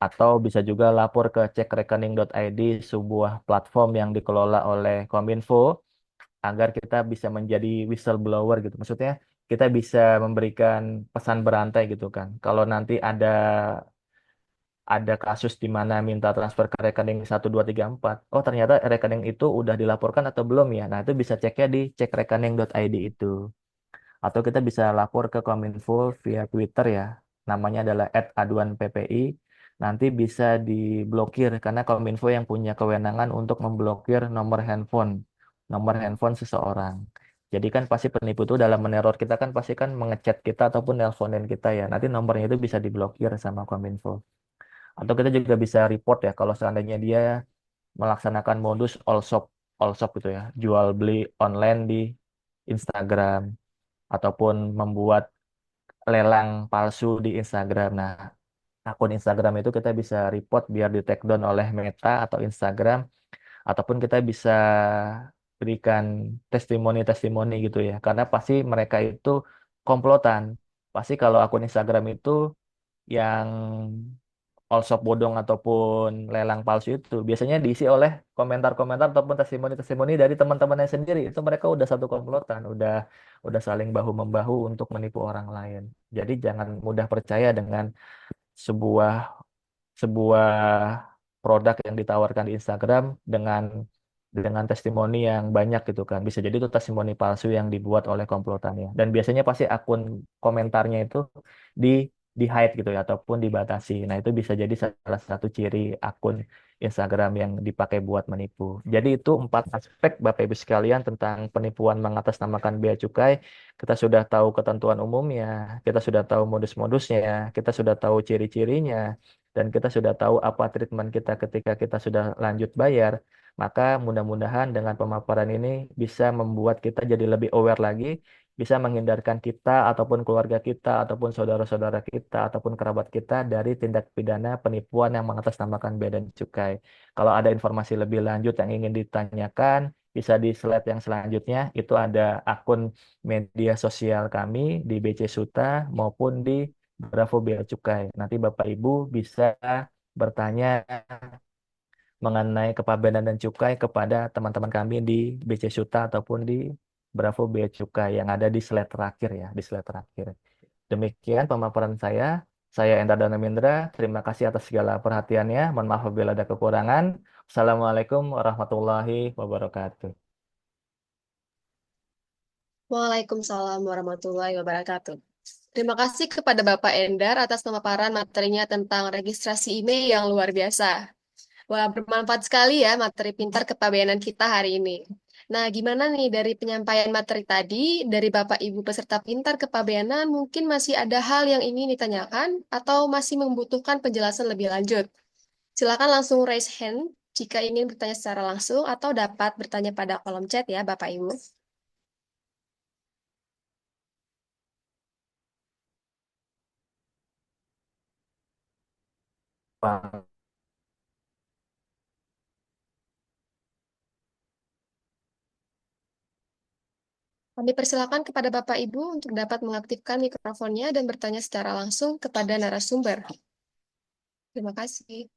Atau bisa juga lapor ke cekrekening.id, sebuah platform yang dikelola oleh Kominfo, agar kita bisa menjadi whistleblower gitu. Maksudnya kita bisa memberikan pesan berantai gitu kan. Kalau nanti ada kasus di mana minta transfer ke rekening 1234, oh ternyata rekening itu udah dilaporkan atau belum ya. Nah, itu bisa ceknya di cekrekening.id itu. Atau kita bisa lapor ke Kominfo via Twitter ya. Namanya adalah @aduanppi. Nanti bisa diblokir karena Kominfo yang punya kewenangan untuk memblokir nomor handphone seseorang. Jadi kan pasti penipu itu dalam meneror kita kan pasti kan mengechat kita ataupun nelponin kita ya. Nanti nomornya itu bisa diblokir sama Kominfo. Atau kita juga bisa report ya kalau seandainya dia melaksanakan modus all shop gitu ya, jual beli online di Instagram ataupun membuat lelang palsu di Instagram. Nah, akun Instagram itu kita bisa report biar di take down oleh Meta atau Instagram, ataupun kita bisa berikan testimoni-testimoni gitu ya. Karena pasti mereka itu komplotan. Pasti kalau akun Instagram itu yang all shop bodong ataupun lelang palsu itu biasanya diisi oleh komentar-komentar ataupun testimoni-testimoni dari teman-temannya sendiri. Itu mereka udah satu komplotan, udah saling bahu membahu untuk menipu orang lain. Jadi jangan mudah percaya dengan sebuah sebuah produk yang ditawarkan di Instagram dengan dengan testimoni yang banyak gitu kan. Bisa jadi itu testimoni palsu yang dibuat oleh komplotannya. Dan biasanya pasti akun komentarnya itu di di hide gitu ya ataupun dibatasi. Nah, itu bisa jadi salah satu ciri akun Instagram yang dipakai buat menipu. Jadi itu empat aspek Bapak Ibu sekalian tentang penipuan mengatasnamakan bea cukai. Kita sudah tahu ketentuan umumnya, kita sudah tahu modus-modusnya, kita sudah tahu ciri-cirinya, dan kita sudah tahu apa treatment kita ketika kita sudah lanjut bayar. Maka mudah-mudahan dengan pemaparan ini bisa membuat kita jadi lebih aware lagi, bisa menghindarkan kita ataupun keluarga kita ataupun saudara-saudara kita ataupun kerabat kita dari tindak pidana penipuan yang mengatasnamakan bea dan cukai. Kalau ada informasi lebih lanjut yang ingin ditanyakan, bisa di slide yang selanjutnya. Itu ada akun media sosial kami di BC Suta maupun di Bravo Bea Cukai. Nanti Bapak Ibu bisa bertanya mengenai kepabeanan dan cukai kepada teman-teman kami di BC Suta ataupun di Bravo Bea Cukai yang ada di slide terakhir ya, di slide terakhir. Demikian pemaparan saya. Saya Endar Danamindra. Terima kasih atas segala perhatiannya. Mohon maaf apabila ada kekurangan. Assalamualaikum warahmatullahi wabarakatuh. Waalaikumsalam warahmatullahi wabarakatuh. Terima kasih kepada Bapak Endar atas pemaparan materinya tentang registrasi email yang luar biasa. Wah, bermanfaat sekali ya materi pintar kepabeanan kita hari ini. Nah, gimana nih dari penyampaian materi tadi, dari Bapak Ibu peserta pintar kepabeanan, mungkin masih ada hal yang ingin ditanyakan atau masih membutuhkan penjelasan lebih lanjut? Silakan langsung raise hand jika ingin bertanya secara langsung atau dapat bertanya pada kolom chat ya, Bapak Ibu. Pak. Kami persilakan kepada Bapak Ibu untuk dapat mengaktifkan mikrofonnya dan bertanya secara langsung kepada narasumber. Terima kasih.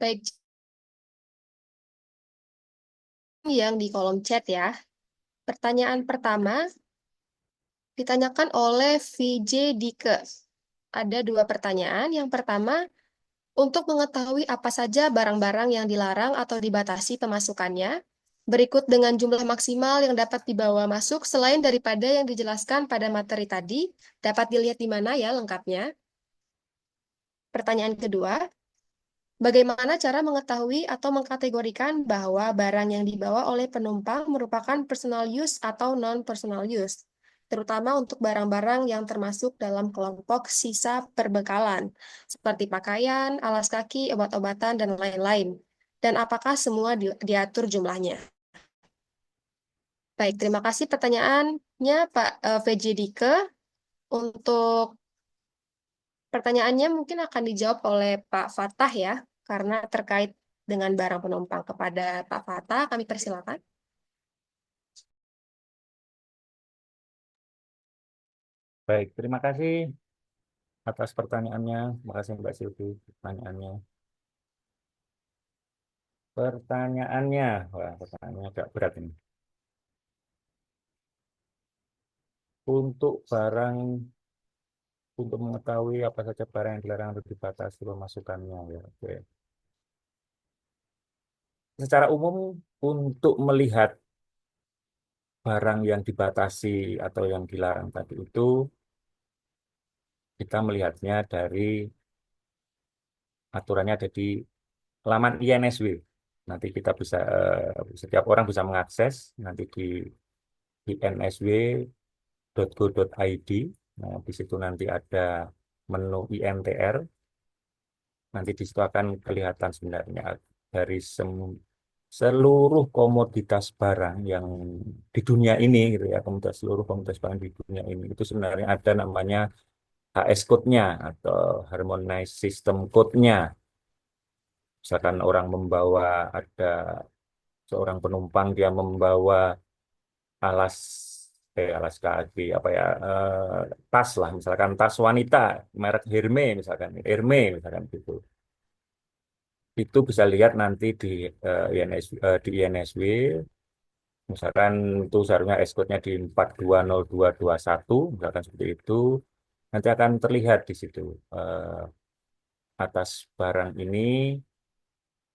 Baik, yang di kolom chat ya. Pertanyaan pertama ditanyakan oleh VJ Dike. Ada dua pertanyaan. Yang pertama, untuk mengetahui apa saja barang-barang yang dilarang atau dibatasi pemasukannya, berikut dengan jumlah maksimal yang dapat dibawa masuk selain daripada yang dijelaskan pada materi tadi, dapat dilihat di mana ya lengkapnya. Pertanyaan kedua, bagaimana cara mengetahui atau mengkategorikan bahwa barang yang dibawa oleh penumpang merupakan personal use atau non-personal use, terutama untuk barang-barang yang termasuk dalam kelompok sisa perbekalan, seperti pakaian, alas kaki, obat-obatan, dan lain-lain. Dan apakah semua diatur jumlahnya? Baik, terima kasih pertanyaannya Pak VJ Dike. Untuk pertanyaannya mungkin akan dijawab oleh Pak Fatah ya, karena terkait dengan barang penumpang. Kepada Pak Fatah, kami persilakan. Baik, terima kasih atas pertanyaannya. Terima kasih Mbak Silvi pertanyaannya. Pertanyaannya, wah pertanyaannya agak berat ini. Untuk barang, untuk mengetahui apa saja barang yang dilarang atau dibatasi pemasukannya, ya. Oke. Secara umum, untuk melihat barang yang dibatasi atau yang dilarang tadi itu, kita melihatnya dari aturannya ada di laman INSW. Nanti kita bisa, setiap orang bisa mengakses nanti di insw.go.id. Nah, di situ nanti ada menu INTR. Nanti di situ akan kelihatan sebenarnya dari seluruh komoditas barang yang di dunia ini, gitu ya, seluruh komoditas barang di dunia ini itu sebenarnya ada namanya HS code-nya atau Harmonized System Code-nya. Misalkan orang membawa, ada seorang penumpang dia membawa alas alas kaki, apa ya, tas lah, misalkan tas wanita, merek Hermes misalkan gitu. Itu bisa lihat nanti di INSW, misalkan itu seharusnya escode-nya di 420221, misalkan seperti itu, nanti akan terlihat di situ atas barang ini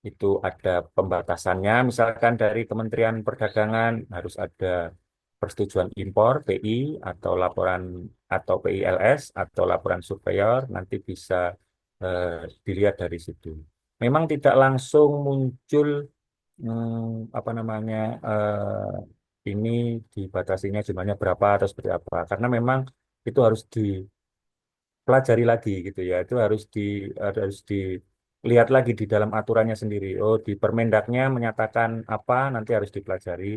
itu ada pembatasannya, misalkan dari Kementerian Perdagangan harus ada persetujuan impor PI atau laporan atau PILS atau laporan surveyor, nanti bisa eh, dilihat dari situ. Memang tidak langsung muncul apa namanya, ini dibatasinya jumlahnya berapa atau seperti apa, karena memang itu harus pelajari lagi gitu ya. Itu harus dilihat lagi di dalam aturannya sendiri. Oh, di Permendagnya menyatakan apa, nanti harus dipelajari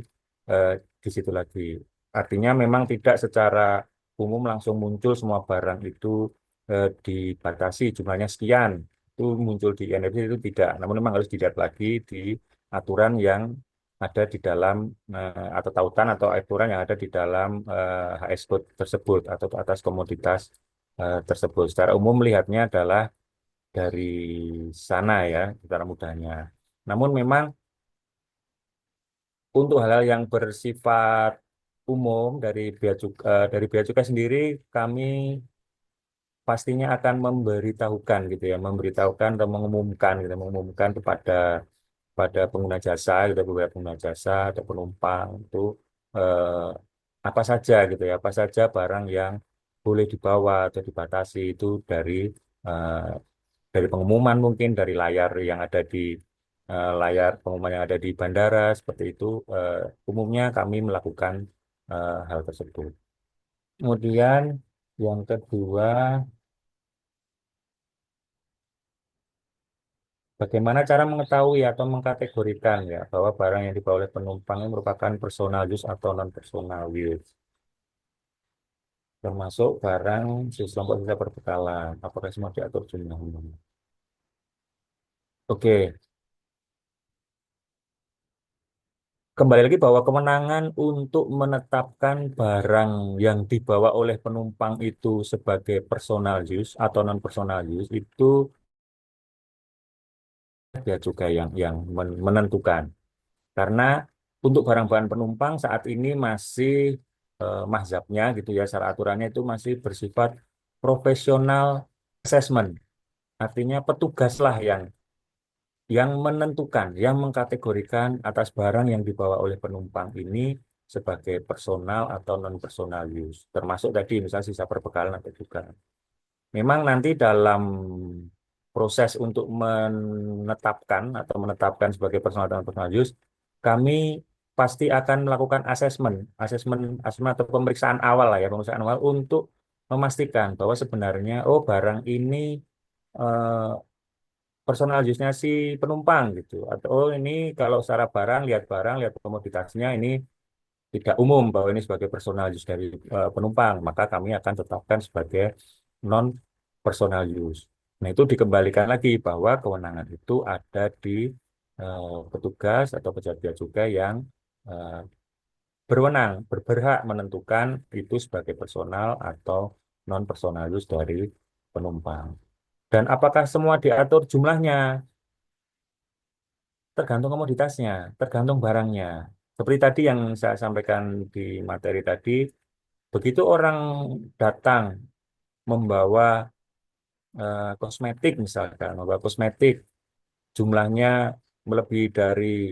eh, di situ lagi. Artinya memang tidak secara umum langsung muncul semua barang itu dibatasi jumlahnya sekian. Itu muncul di INFC itu tidak. Namun memang harus dilihat lagi di aturan yang ada di dalam atau tautan atau aturan yang ada di dalam HS code tersebut atau atas komoditas tersebut. Secara umum melihatnya adalah dari sana ya, secara mudahnya. Namun memang untuk hal-hal yang bersifat umum dari Bea Cukai sendiri, kami pastinya akan memberitahukan gitu ya, memberitahukan atau mengumumkan pada pengguna jasa gitu, beberapa pengguna jasa atau penumpang itu eh, apa saja gitu ya, apa saja barang yang boleh dibawa atau dibatasi itu eh, dari pengumuman, mungkin dari layar yang ada di layar pengumuman yang ada di bandara seperti itu. Umumnya kami melakukan hal tersebut. Kemudian yang kedua, bagaimana cara mengetahui atau mengkategorikan ya bahwa barang yang dibawa oleh penumpang ini merupakan personal use atau non personal use, termasuk barang kelompok sisa perbekalan. Apakah semua diatur jumlahnya? Oke, kembali lagi bahwa kewenangan untuk menetapkan barang yang dibawa oleh penumpang itu sebagai personal use atau non personal use itu bea cukai yang menentukan. Karena untuk barang-barang penumpang saat ini masih mazhabnya gitu ya, secara aturannya itu masih bersifat profesional assessment. Artinya petugaslah yang menentukan, yang mengkategorikan atas barang yang dibawa oleh penumpang ini sebagai personal atau non personal use. Termasuk tadi misalnya sisa perbekalan atau juga. Memang nanti dalam proses untuk menetapkan sebagai personal dan personal use, kami pasti akan melakukan asesmen atau pemeriksaan awal lah ya, pemeriksaan awal untuk memastikan bahwa sebenarnya oh barang ini eh, personal use-nya si penumpang gitu, atau oh ini kalau secara lihat komoditasnya ini tidak umum bahwa ini sebagai personal use dari penumpang, maka kami akan tetapkan sebagai non personal use. Nah, itu dikembalikan lagi bahwa kewenangan itu ada di petugas atau pejabat bea cukai yang eh, berhak menentukan itu sebagai personal atau non personal use dari penumpang. Dan apakah semua diatur jumlahnya? Tergantung komoditasnya, tergantung barangnya. Seperti tadi yang saya sampaikan di materi tadi, begitu orang datang membawa kosmetik misalkan, membawa kosmetik jumlahnya melebihi dari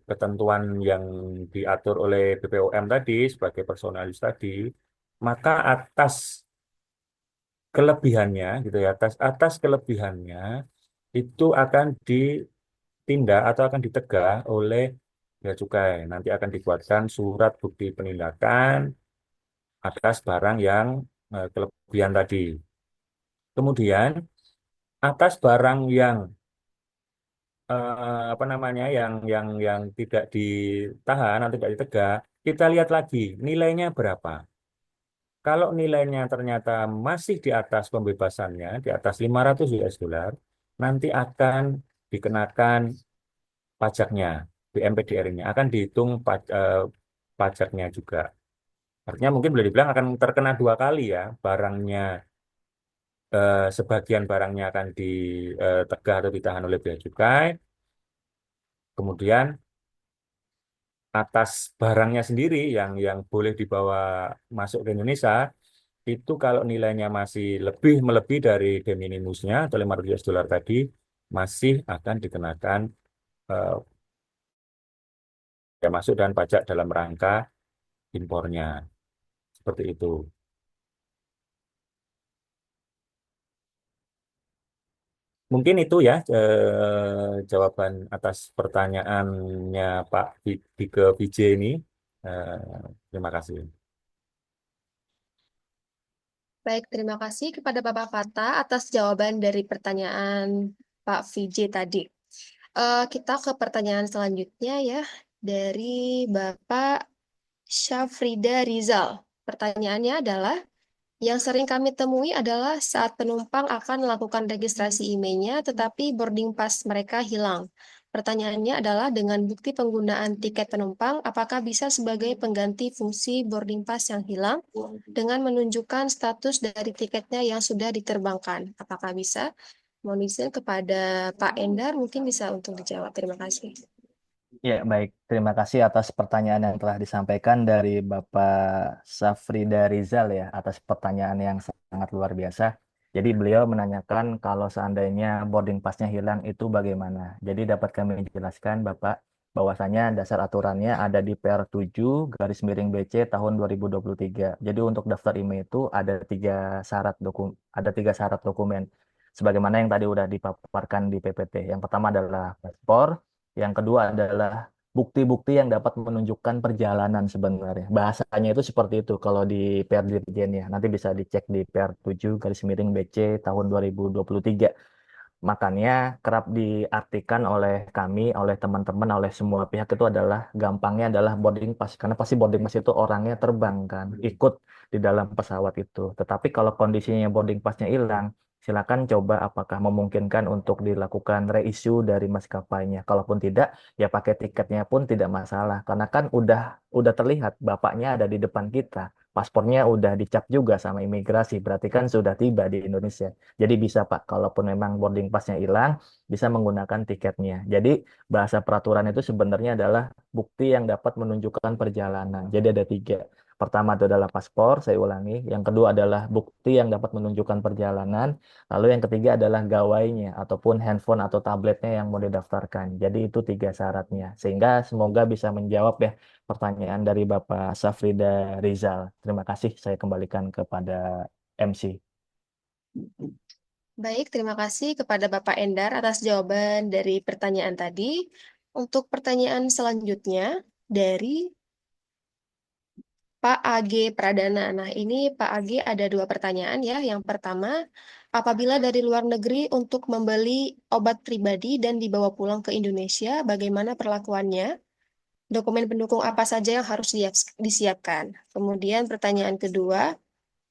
ketentuan yang diatur oleh BPOM tadi sebagai personalis tadi, maka atas kelebihannya gitu ya, atas kelebihannya itu akan ditindak atau akan ditegah oleh bea cukai. Nanti akan dibuatkan surat bukti penindakan atas barang yang kelebihan tadi. Kemudian atas barang yang apa namanya yang tidak ditahan atau tidak ditegak, kita lihat lagi nilainya berapa. Kalau nilainya ternyata masih di atas pembebasannya, di atas 500 US dollar, nanti akan dikenakan pajaknya, BMPDR-nya akan dihitung pajaknya juga. Artinya mungkin boleh dibilang akan terkena dua kali ya, barangnya sebagian barangnya akan ditegah atau ditahan oleh bea cukai, kemudian atas barangnya sendiri yang boleh dibawa masuk ke Indonesia itu kalau nilainya masih melebihi dari de minimusnya atau 500 US dollar tadi masih akan dikenakan eh, ya masuk dan pajak dalam rangka impornya seperti itu. Mungkin itu ya jawaban atas pertanyaannya Pak Bike VJ ini. Terima kasih. Baik, terima kasih kepada Bapak Fata atas jawaban dari pertanyaan Pak VJ tadi. Kita ke pertanyaan selanjutnya ya, dari Bapak Syafrida Rizal. Pertanyaannya adalah, yang sering kami temui adalah saat penumpang akan melakukan registrasi IMEI-nya, tetapi boarding pass mereka hilang. Pertanyaannya adalah, dengan bukti penggunaan tiket penumpang, apakah bisa sebagai pengganti fungsi boarding pass yang hilang dengan menunjukkan status dari tiketnya yang sudah diterbangkan? Apakah bisa? Mohon izin kepada Pak Endar, mungkin bisa untuk dijawab. Terima kasih. Ya, baik. Terima kasih atas pertanyaan yang telah disampaikan dari Bapak Safrida Rizal ya, atas pertanyaan yang sangat luar biasa. Jadi beliau menanyakan kalau seandainya boarding pass-nya hilang itu bagaimana. Jadi dapat kami jelaskan Bapak bahwasanya dasar aturannya ada di PR 7 garis miring BC tahun 2023. Jadi untuk daftar IMEI itu ada tiga syarat dokumen. Sebagaimana yang tadi udah dipaparkan di PPT. Yang pertama adalah paspor, yang kedua adalah bukti-bukti yang dapat menunjukkan perjalanan sebenarnya. Bahasanya itu seperti itu kalau di PR Dirjen ya. Nanti bisa dicek di PR 7 garis miring BC tahun 2023. Makanya kerap diartikan oleh kami, oleh teman-teman, oleh semua pihak itu adalah gampangnya adalah boarding pass. Karena pasti boarding pass itu orangnya terbang kan, ikut di dalam pesawat itu. Tetapi kalau kondisinya boarding passnya hilang, silakan coba apakah memungkinkan untuk dilakukan reissue dari maskapainya. Kalaupun tidak, ya pakai tiketnya pun tidak masalah. Karena kan udah terlihat bapaknya ada di depan kita. Paspornya udah dicap juga sama imigrasi, berarti kan sudah tiba di Indonesia. Jadi bisa Pak, kalaupun memang boarding passnya hilang, bisa menggunakan tiketnya. Jadi bahasa peraturan itu sebenarnya adalah bukti yang dapat menunjukkan perjalanan. Jadi ada tiga. Pertama itu adalah paspor, saya ulangi. Yang kedua adalah bukti yang dapat menunjukkan perjalanan. Lalu yang ketiga adalah gawainya, ataupun handphone atau tabletnya yang mau didaftarkan. Jadi itu tiga syaratnya. Sehingga semoga bisa menjawab ya pertanyaan dari Bapak Safrida Rizal. Terima kasih, saya kembalikan kepada MC. Baik, terima kasih kepada Bapak Endar atas jawaban dari pertanyaan tadi. Untuk pertanyaan selanjutnya dari Pak AG Pradana. Nah, ini Pak AG ada dua pertanyaan ya. Yang pertama, apabila dari luar negeri untuk membeli obat pribadi dan dibawa pulang ke Indonesia, bagaimana perlakuannya? Dokumen pendukung apa saja yang harus disiapkan? Kemudian pertanyaan kedua,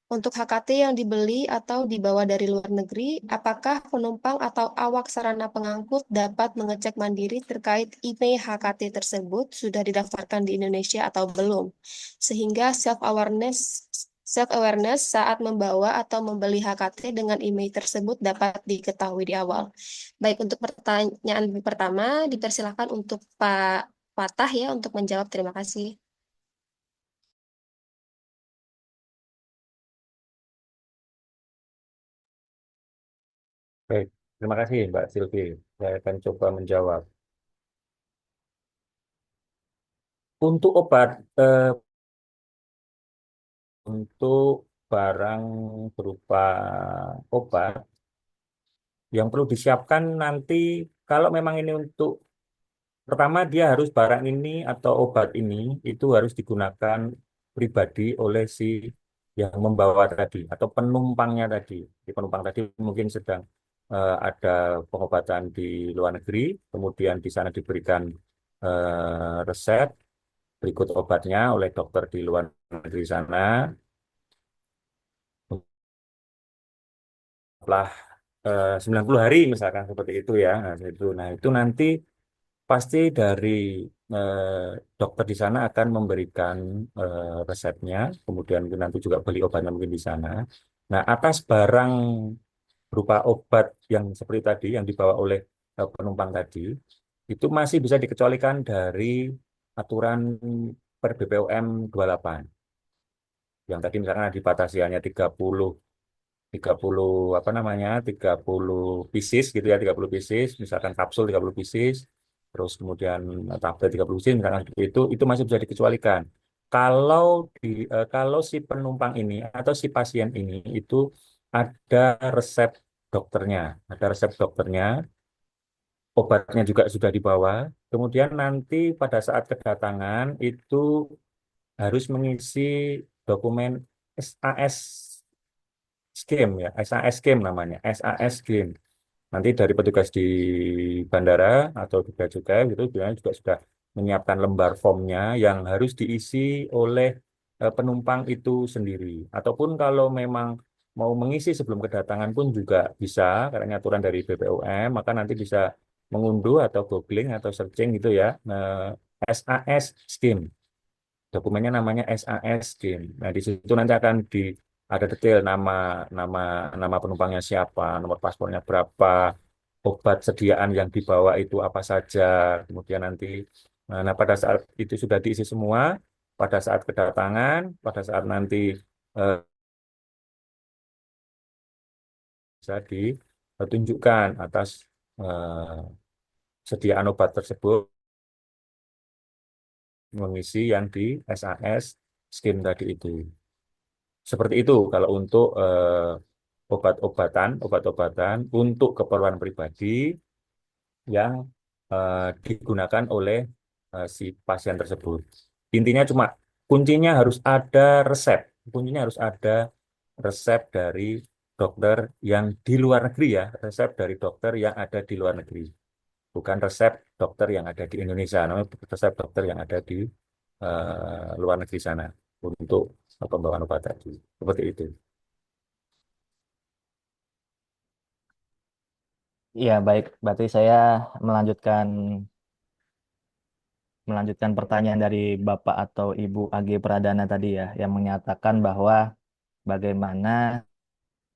untuk HKT yang dibeli atau dibawa dari luar negeri, apakah penumpang atau awak sarana pengangkut dapat mengecek mandiri terkait IMEI HKT tersebut sudah didaftarkan di Indonesia atau belum? Sehingga self-awareness saat membawa atau membeli HKT dengan IMEI tersebut dapat diketahui di awal. Baik, untuk pertanyaan pertama, dipersilakan untuk Pak Fatah ya untuk menjawab. Terima kasih. Baik, terima kasih Mbak Silvi. Saya akan coba menjawab. Untuk obat, untuk barang berupa obat yang perlu disiapkan nanti, kalau memang ini untuk pertama dia harus barang ini atau obat ini itu harus digunakan pribadi oleh si yang membawa tadi atau penumpangnya tadi. Di penumpang tadi mungkin sedang ada pengobatan di luar negeri, kemudian di sana diberikan resep berikut obatnya oleh dokter di luar negeri sana. Setelah 90 hari misalkan seperti itu ya. Nah, itu nanti pasti dari dokter di sana akan memberikan resepnya, kemudian mungkin nanti juga beli obatnya mungkin di sana. Nah, atas barang berupa obat yang seperti tadi yang dibawa oleh penumpang tadi, itu masih bisa dikecualikan dari aturan per BPOM 28. Yang tadi misalkan dibatasi hanya 30 apa namanya 30 pieces gitu ya, 30 pieces misalkan kapsul 30 pieces, terus kemudian tablet 30 pieces misalkan seperti itu masih bisa dikecualikan kalau kalau si penumpang ini atau si pasien ini itu ada resep dokternya, obatnya juga sudah dibawa, kemudian nanti pada saat kedatangan itu harus mengisi dokumen SAS Scheme ya, SAS Scheme namanya, SAS Scheme. Nanti dari petugas di bandara atau di bea cukai gitu biasanya juga sudah menyiapkan lembar formnya yang harus diisi oleh penumpang itu sendiri. Ataupun kalau memang mau mengisi sebelum kedatangan pun juga bisa, karena ini aturan dari BPOM, maka nanti bisa mengunduh atau googling atau searching gitu ya, SAS Scheme. Dokumennya namanya SAS Scheme. Nah, di situ nanti akan ada detail nama nama nama penumpangnya siapa, nomor paspornya berapa, obat sediaan yang dibawa itu apa saja. Kemudian nanti nah pada saat itu sudah diisi semua, pada saat kedatangan, pada saat nanti eh, bisa ditunjukkan atas eh, sediaan obat tersebut mengisi yang di SAS Scheme tadi itu. Seperti itu kalau untuk obat-obatan untuk keperluan pribadi yang digunakan oleh si pasien tersebut. Intinya cuma kuncinya harus ada resep. Kuncinya harus ada resep dari dokter yang di luar negeri ya, resep dari dokter yang ada di luar negeri. Bukan resep dokter yang ada di Indonesia, namanya resep dokter yang ada di luar negeri sana untuk pembawaan obat tadi. Seperti itu. Iya, baik. Berarti saya melanjutkan melanjutkan pertanyaan dari Bapak atau Ibu AG Pradana tadi ya, yang menyatakan bahwa bagaimana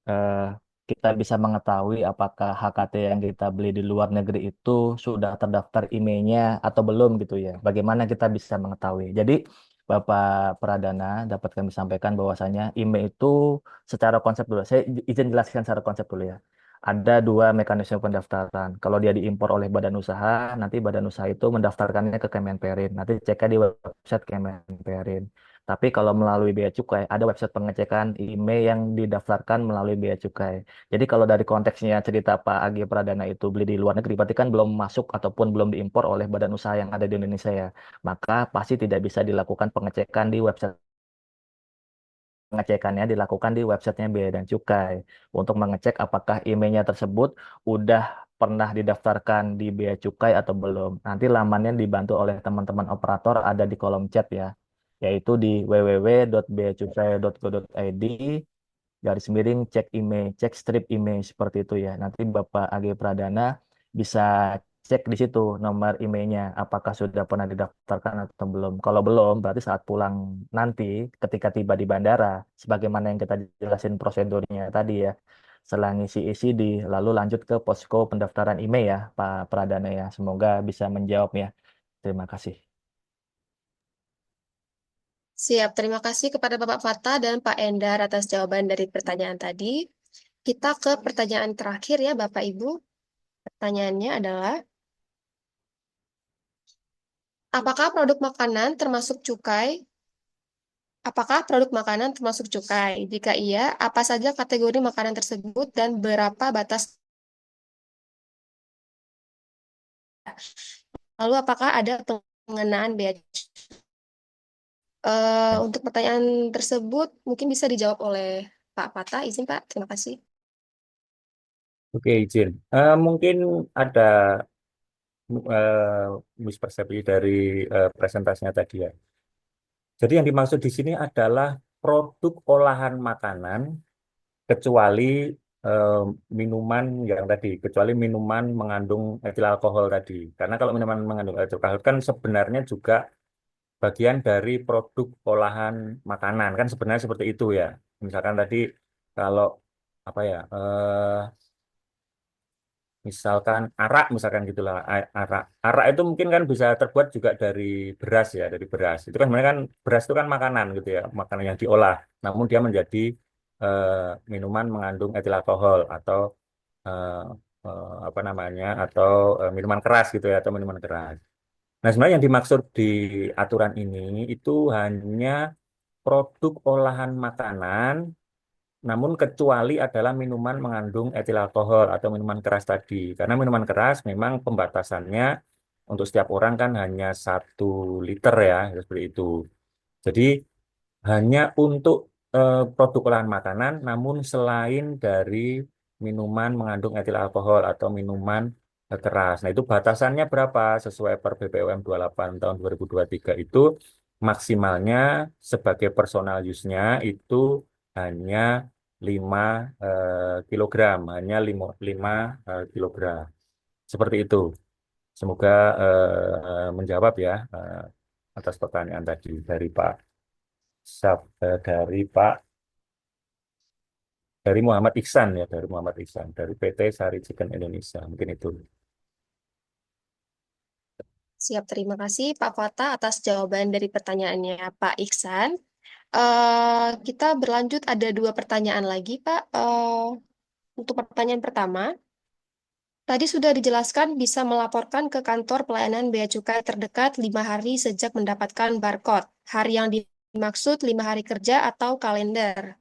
eh, kita bisa mengetahui apakah HKT yang kita beli di luar negeri itu sudah terdaftar IMEI-nya atau belum gitu ya. Bagaimana kita bisa mengetahui? Jadi Bapak Pradana dapat kami sampaikan bahwasanya IMEI itu secara konsep dulu. Saya izin jelaskan secara konsep dulu ya. Ada dua mekanisme pendaftaran. Kalau dia diimpor oleh badan usaha, nanti badan usaha itu mendaftarkannya ke Kemenperin. Nanti ceknya di website Kemenperin. Tapi kalau melalui bea cukai, ada website pengecekan IMEI yang didaftarkan melalui bea cukai. Jadi kalau dari konteksnya cerita Pak Agi Pradana itu beli di luar negeri, berarti kan belum masuk ataupun belum diimpor oleh badan usaha yang ada di Indonesia ya. Maka pasti tidak bisa dilakukan pengecekan di website. Pengecekannya dilakukan di websitenya Bea dan Cukai untuk mengecek apakah IMEI-nya tersebut udah pernah didaftarkan di Bea Cukai atau belum. Nanti lamannya dibantu oleh teman-teman operator ada di kolom chat ya, yaitu di www.beacukai.go.id garis miring cek email, cek strip email seperti itu ya. Nanti Bapak AG Pradana bisa cek di situ nomor emailnya apakah sudah pernah didaftarkan atau belum. Kalau belum, berarti saat pulang nanti ketika tiba di bandara, sebagaimana yang kita jelasin prosedurnya tadi ya. Setelah ngisi isi di lalu lanjut ke posko pendaftaran email ya, Pak Pradana ya. Semoga bisa menjawab ya. Terima kasih. Siap, terima kasih kepada Bapak Fata dan Pak Endar atas jawaban dari pertanyaan tadi. Kita ke pertanyaan terakhir ya, Bapak Ibu. Pertanyaannya adalah, apakah produk makanan termasuk cukai? Apakah produk makanan termasuk cukai? Jika iya, apa saja kategori makanan tersebut dan berapa batas? Lalu apakah ada pengenaan bea? Untuk pertanyaan tersebut mungkin bisa dijawab oleh Pak Fata. Izin Pak, terima kasih. Oke, izin. Mungkin ada mispersepsi dari presentasinya tadi ya. Jadi yang dimaksud di sini adalah produk olahan makanan kecuali eh, minuman yang tadi, kecuali minuman mengandung etil alkohol tadi. Karena kalau minuman mengandung etil alkohol kan sebenarnya juga bagian dari produk olahan makanan kan sebenarnya seperti itu ya. Misalkan tadi kalau apa ya, misalkan arak, misalkan gitulah, arak. Arak itu mungkin kan bisa terbuat juga dari beras ya, dari beras. Itu kan sebenarnya kan beras itu kan makanan gitu ya, makanan yang diolah. Namun dia menjadi eh, minuman mengandung etil alkohol atau eh, apa namanya, atau minuman keras gitu ya, atau minuman keras. Nah, sebenarnya yang dimaksud di aturan ini itu hanya produk olahan makanan, namun kecuali adalah minuman mengandung etil alkohol atau minuman keras tadi. Karena minuman keras memang pembatasannya untuk setiap orang kan hanya 1 liter ya, seperti itu. Jadi hanya untuk produk olahan makanan, namun selain dari minuman mengandung etil alkohol atau minuman keras. Nah, itu batasannya berapa? Sesuai per BPOM 28 tahun 2023 itu maksimalnya sebagai personal use-nya itu hanya 5 kilogram, hanya 5 kilogram. Seperti itu. Semoga menjawab ya atas pertanyaan tadi dari Pak dari Muhammad Iksan ya, dari Muhammad Iksan, dari PT Sari Chicken Indonesia. Mungkin itu. Siap, terima kasih Pak Fata atas jawaban dari pertanyaannya Pak Iksan. Kita berlanjut, ada dua pertanyaan lagi, Pak. Untuk pertanyaan pertama, tadi sudah dijelaskan bisa melaporkan ke kantor pelayanan bea cukai terdekat 5 hari sejak mendapatkan barcode. Hari yang dimaksud 5 hari kerja atau kalender.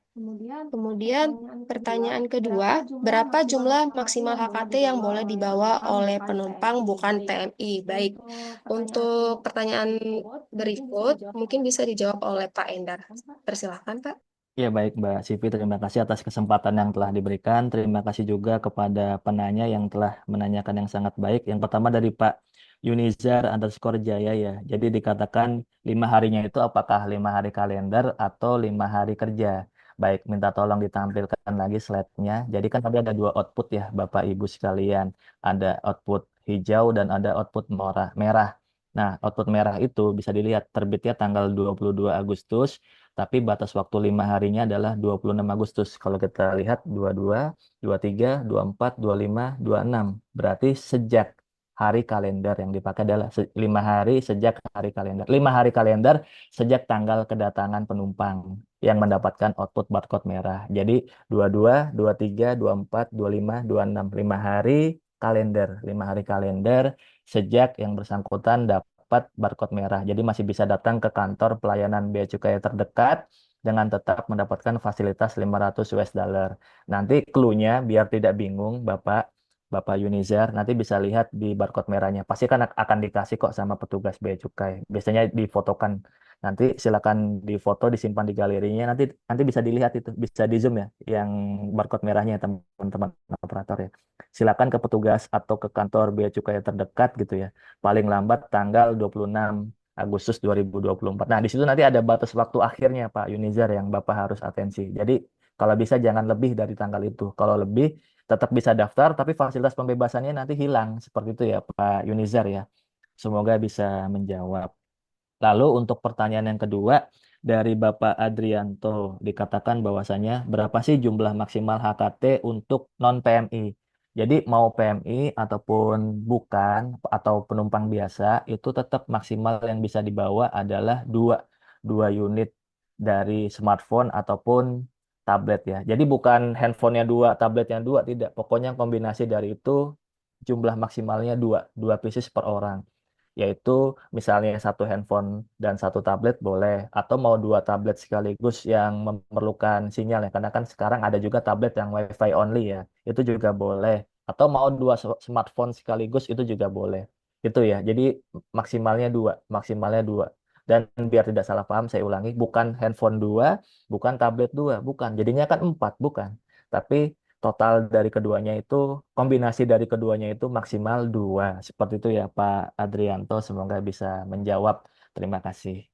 Kemudian pertanyaan kedua, berapa jumlah maksimal HKT yang boleh dibawa oleh penumpang bukan TMI? Baik, untuk pertanyaan berikut mungkin bisa dijawab oleh Pak Endar. Persilahkan, Pak. Ya baik Mbak Sivi, terima kasih atas kesempatan yang telah diberikan. Terima kasih juga kepada penanya yang telah menanyakan yang sangat baik. Yang pertama dari Pak Yunizar underscore Jaya ya. Jadi dikatakan 5 harinya itu apakah 5 hari kalender atau 5 hari kerja? Baik, minta tolong ditampilkan lagi slide-nya. Jadi kan tadi ada dua output ya Bapak Ibu sekalian. Ada output hijau dan ada output merah. Nah, output merah itu bisa dilihat terbitnya tanggal 22 Agustus tapi batas waktu 5 harinya adalah 26 Agustus. Kalau kita lihat 22, 23, 24, 25, 26. Berarti sejak hari kalender yang dipakai adalah 5 hari sejak hari kalender. 5 hari kalender sejak tanggal kedatangan penumpang yang mendapatkan output barcode merah. Jadi 22, 23, 24, 25, 26. 5 hari kalender. 5 hari kalender sejak yang bersangkutan dapat barcode merah. Jadi masih bisa datang ke kantor pelayanan bea cukai terdekat dengan tetap mendapatkan fasilitas 500 US dollar. Nanti clue-nya biar tidak bingung Bapak Yunizar, nanti bisa lihat di barcode merahnya. Pasti kan akan dikasih kok sama petugas bea cukai. Biasanya difotokan. Nanti silakan difoto, disimpan di galerinya. Nanti nanti bisa dilihat itu, bisa di zoom ya, yang barcode merahnya teman-teman operator ya. Silakan ke petugas atau ke kantor bea cukai terdekat gitu ya. Paling lambat tanggal 26 Agustus 2024. Nah, di situ nanti ada batas waktu akhirnya Pak Yunizar yang Bapak harus atensi. Jadi kalau bisa jangan lebih dari tanggal itu. Kalau lebih tetap bisa daftar, tapi fasilitas pembebasannya nanti hilang. Seperti itu ya Pak Yunizar ya. Semoga bisa menjawab. Lalu untuk pertanyaan yang kedua dari Bapak Adrianto dikatakan bahwasanya berapa sih jumlah maksimal HKT untuk non PMI? Jadi mau PMI ataupun bukan atau penumpang biasa itu tetap maksimal yang bisa dibawa adalah dua unit dari smartphone ataupun tablet ya. Jadi bukan handphonenya dua, tabletnya dua, tidak. Pokoknya kombinasi dari itu jumlah maksimalnya dua pieces per orang, yaitu misalnya satu handphone dan satu tablet boleh, atau mau dua tablet sekaligus yang memerlukan sinyal ya, karena kan sekarang ada juga tablet yang WiFi only ya, itu juga boleh, atau mau dua smartphone sekaligus itu juga boleh. Itu ya, jadi maksimalnya dua. Dan biar tidak salah paham, saya ulangi, bukan handphone dua, bukan tablet dua, bukan. Jadinya kan empat, bukan. Tapi total dari keduanya itu, kombinasi dari keduanya itu maksimal dua. Seperti itu ya Pak Adrianto, semoga bisa menjawab. Terima kasih.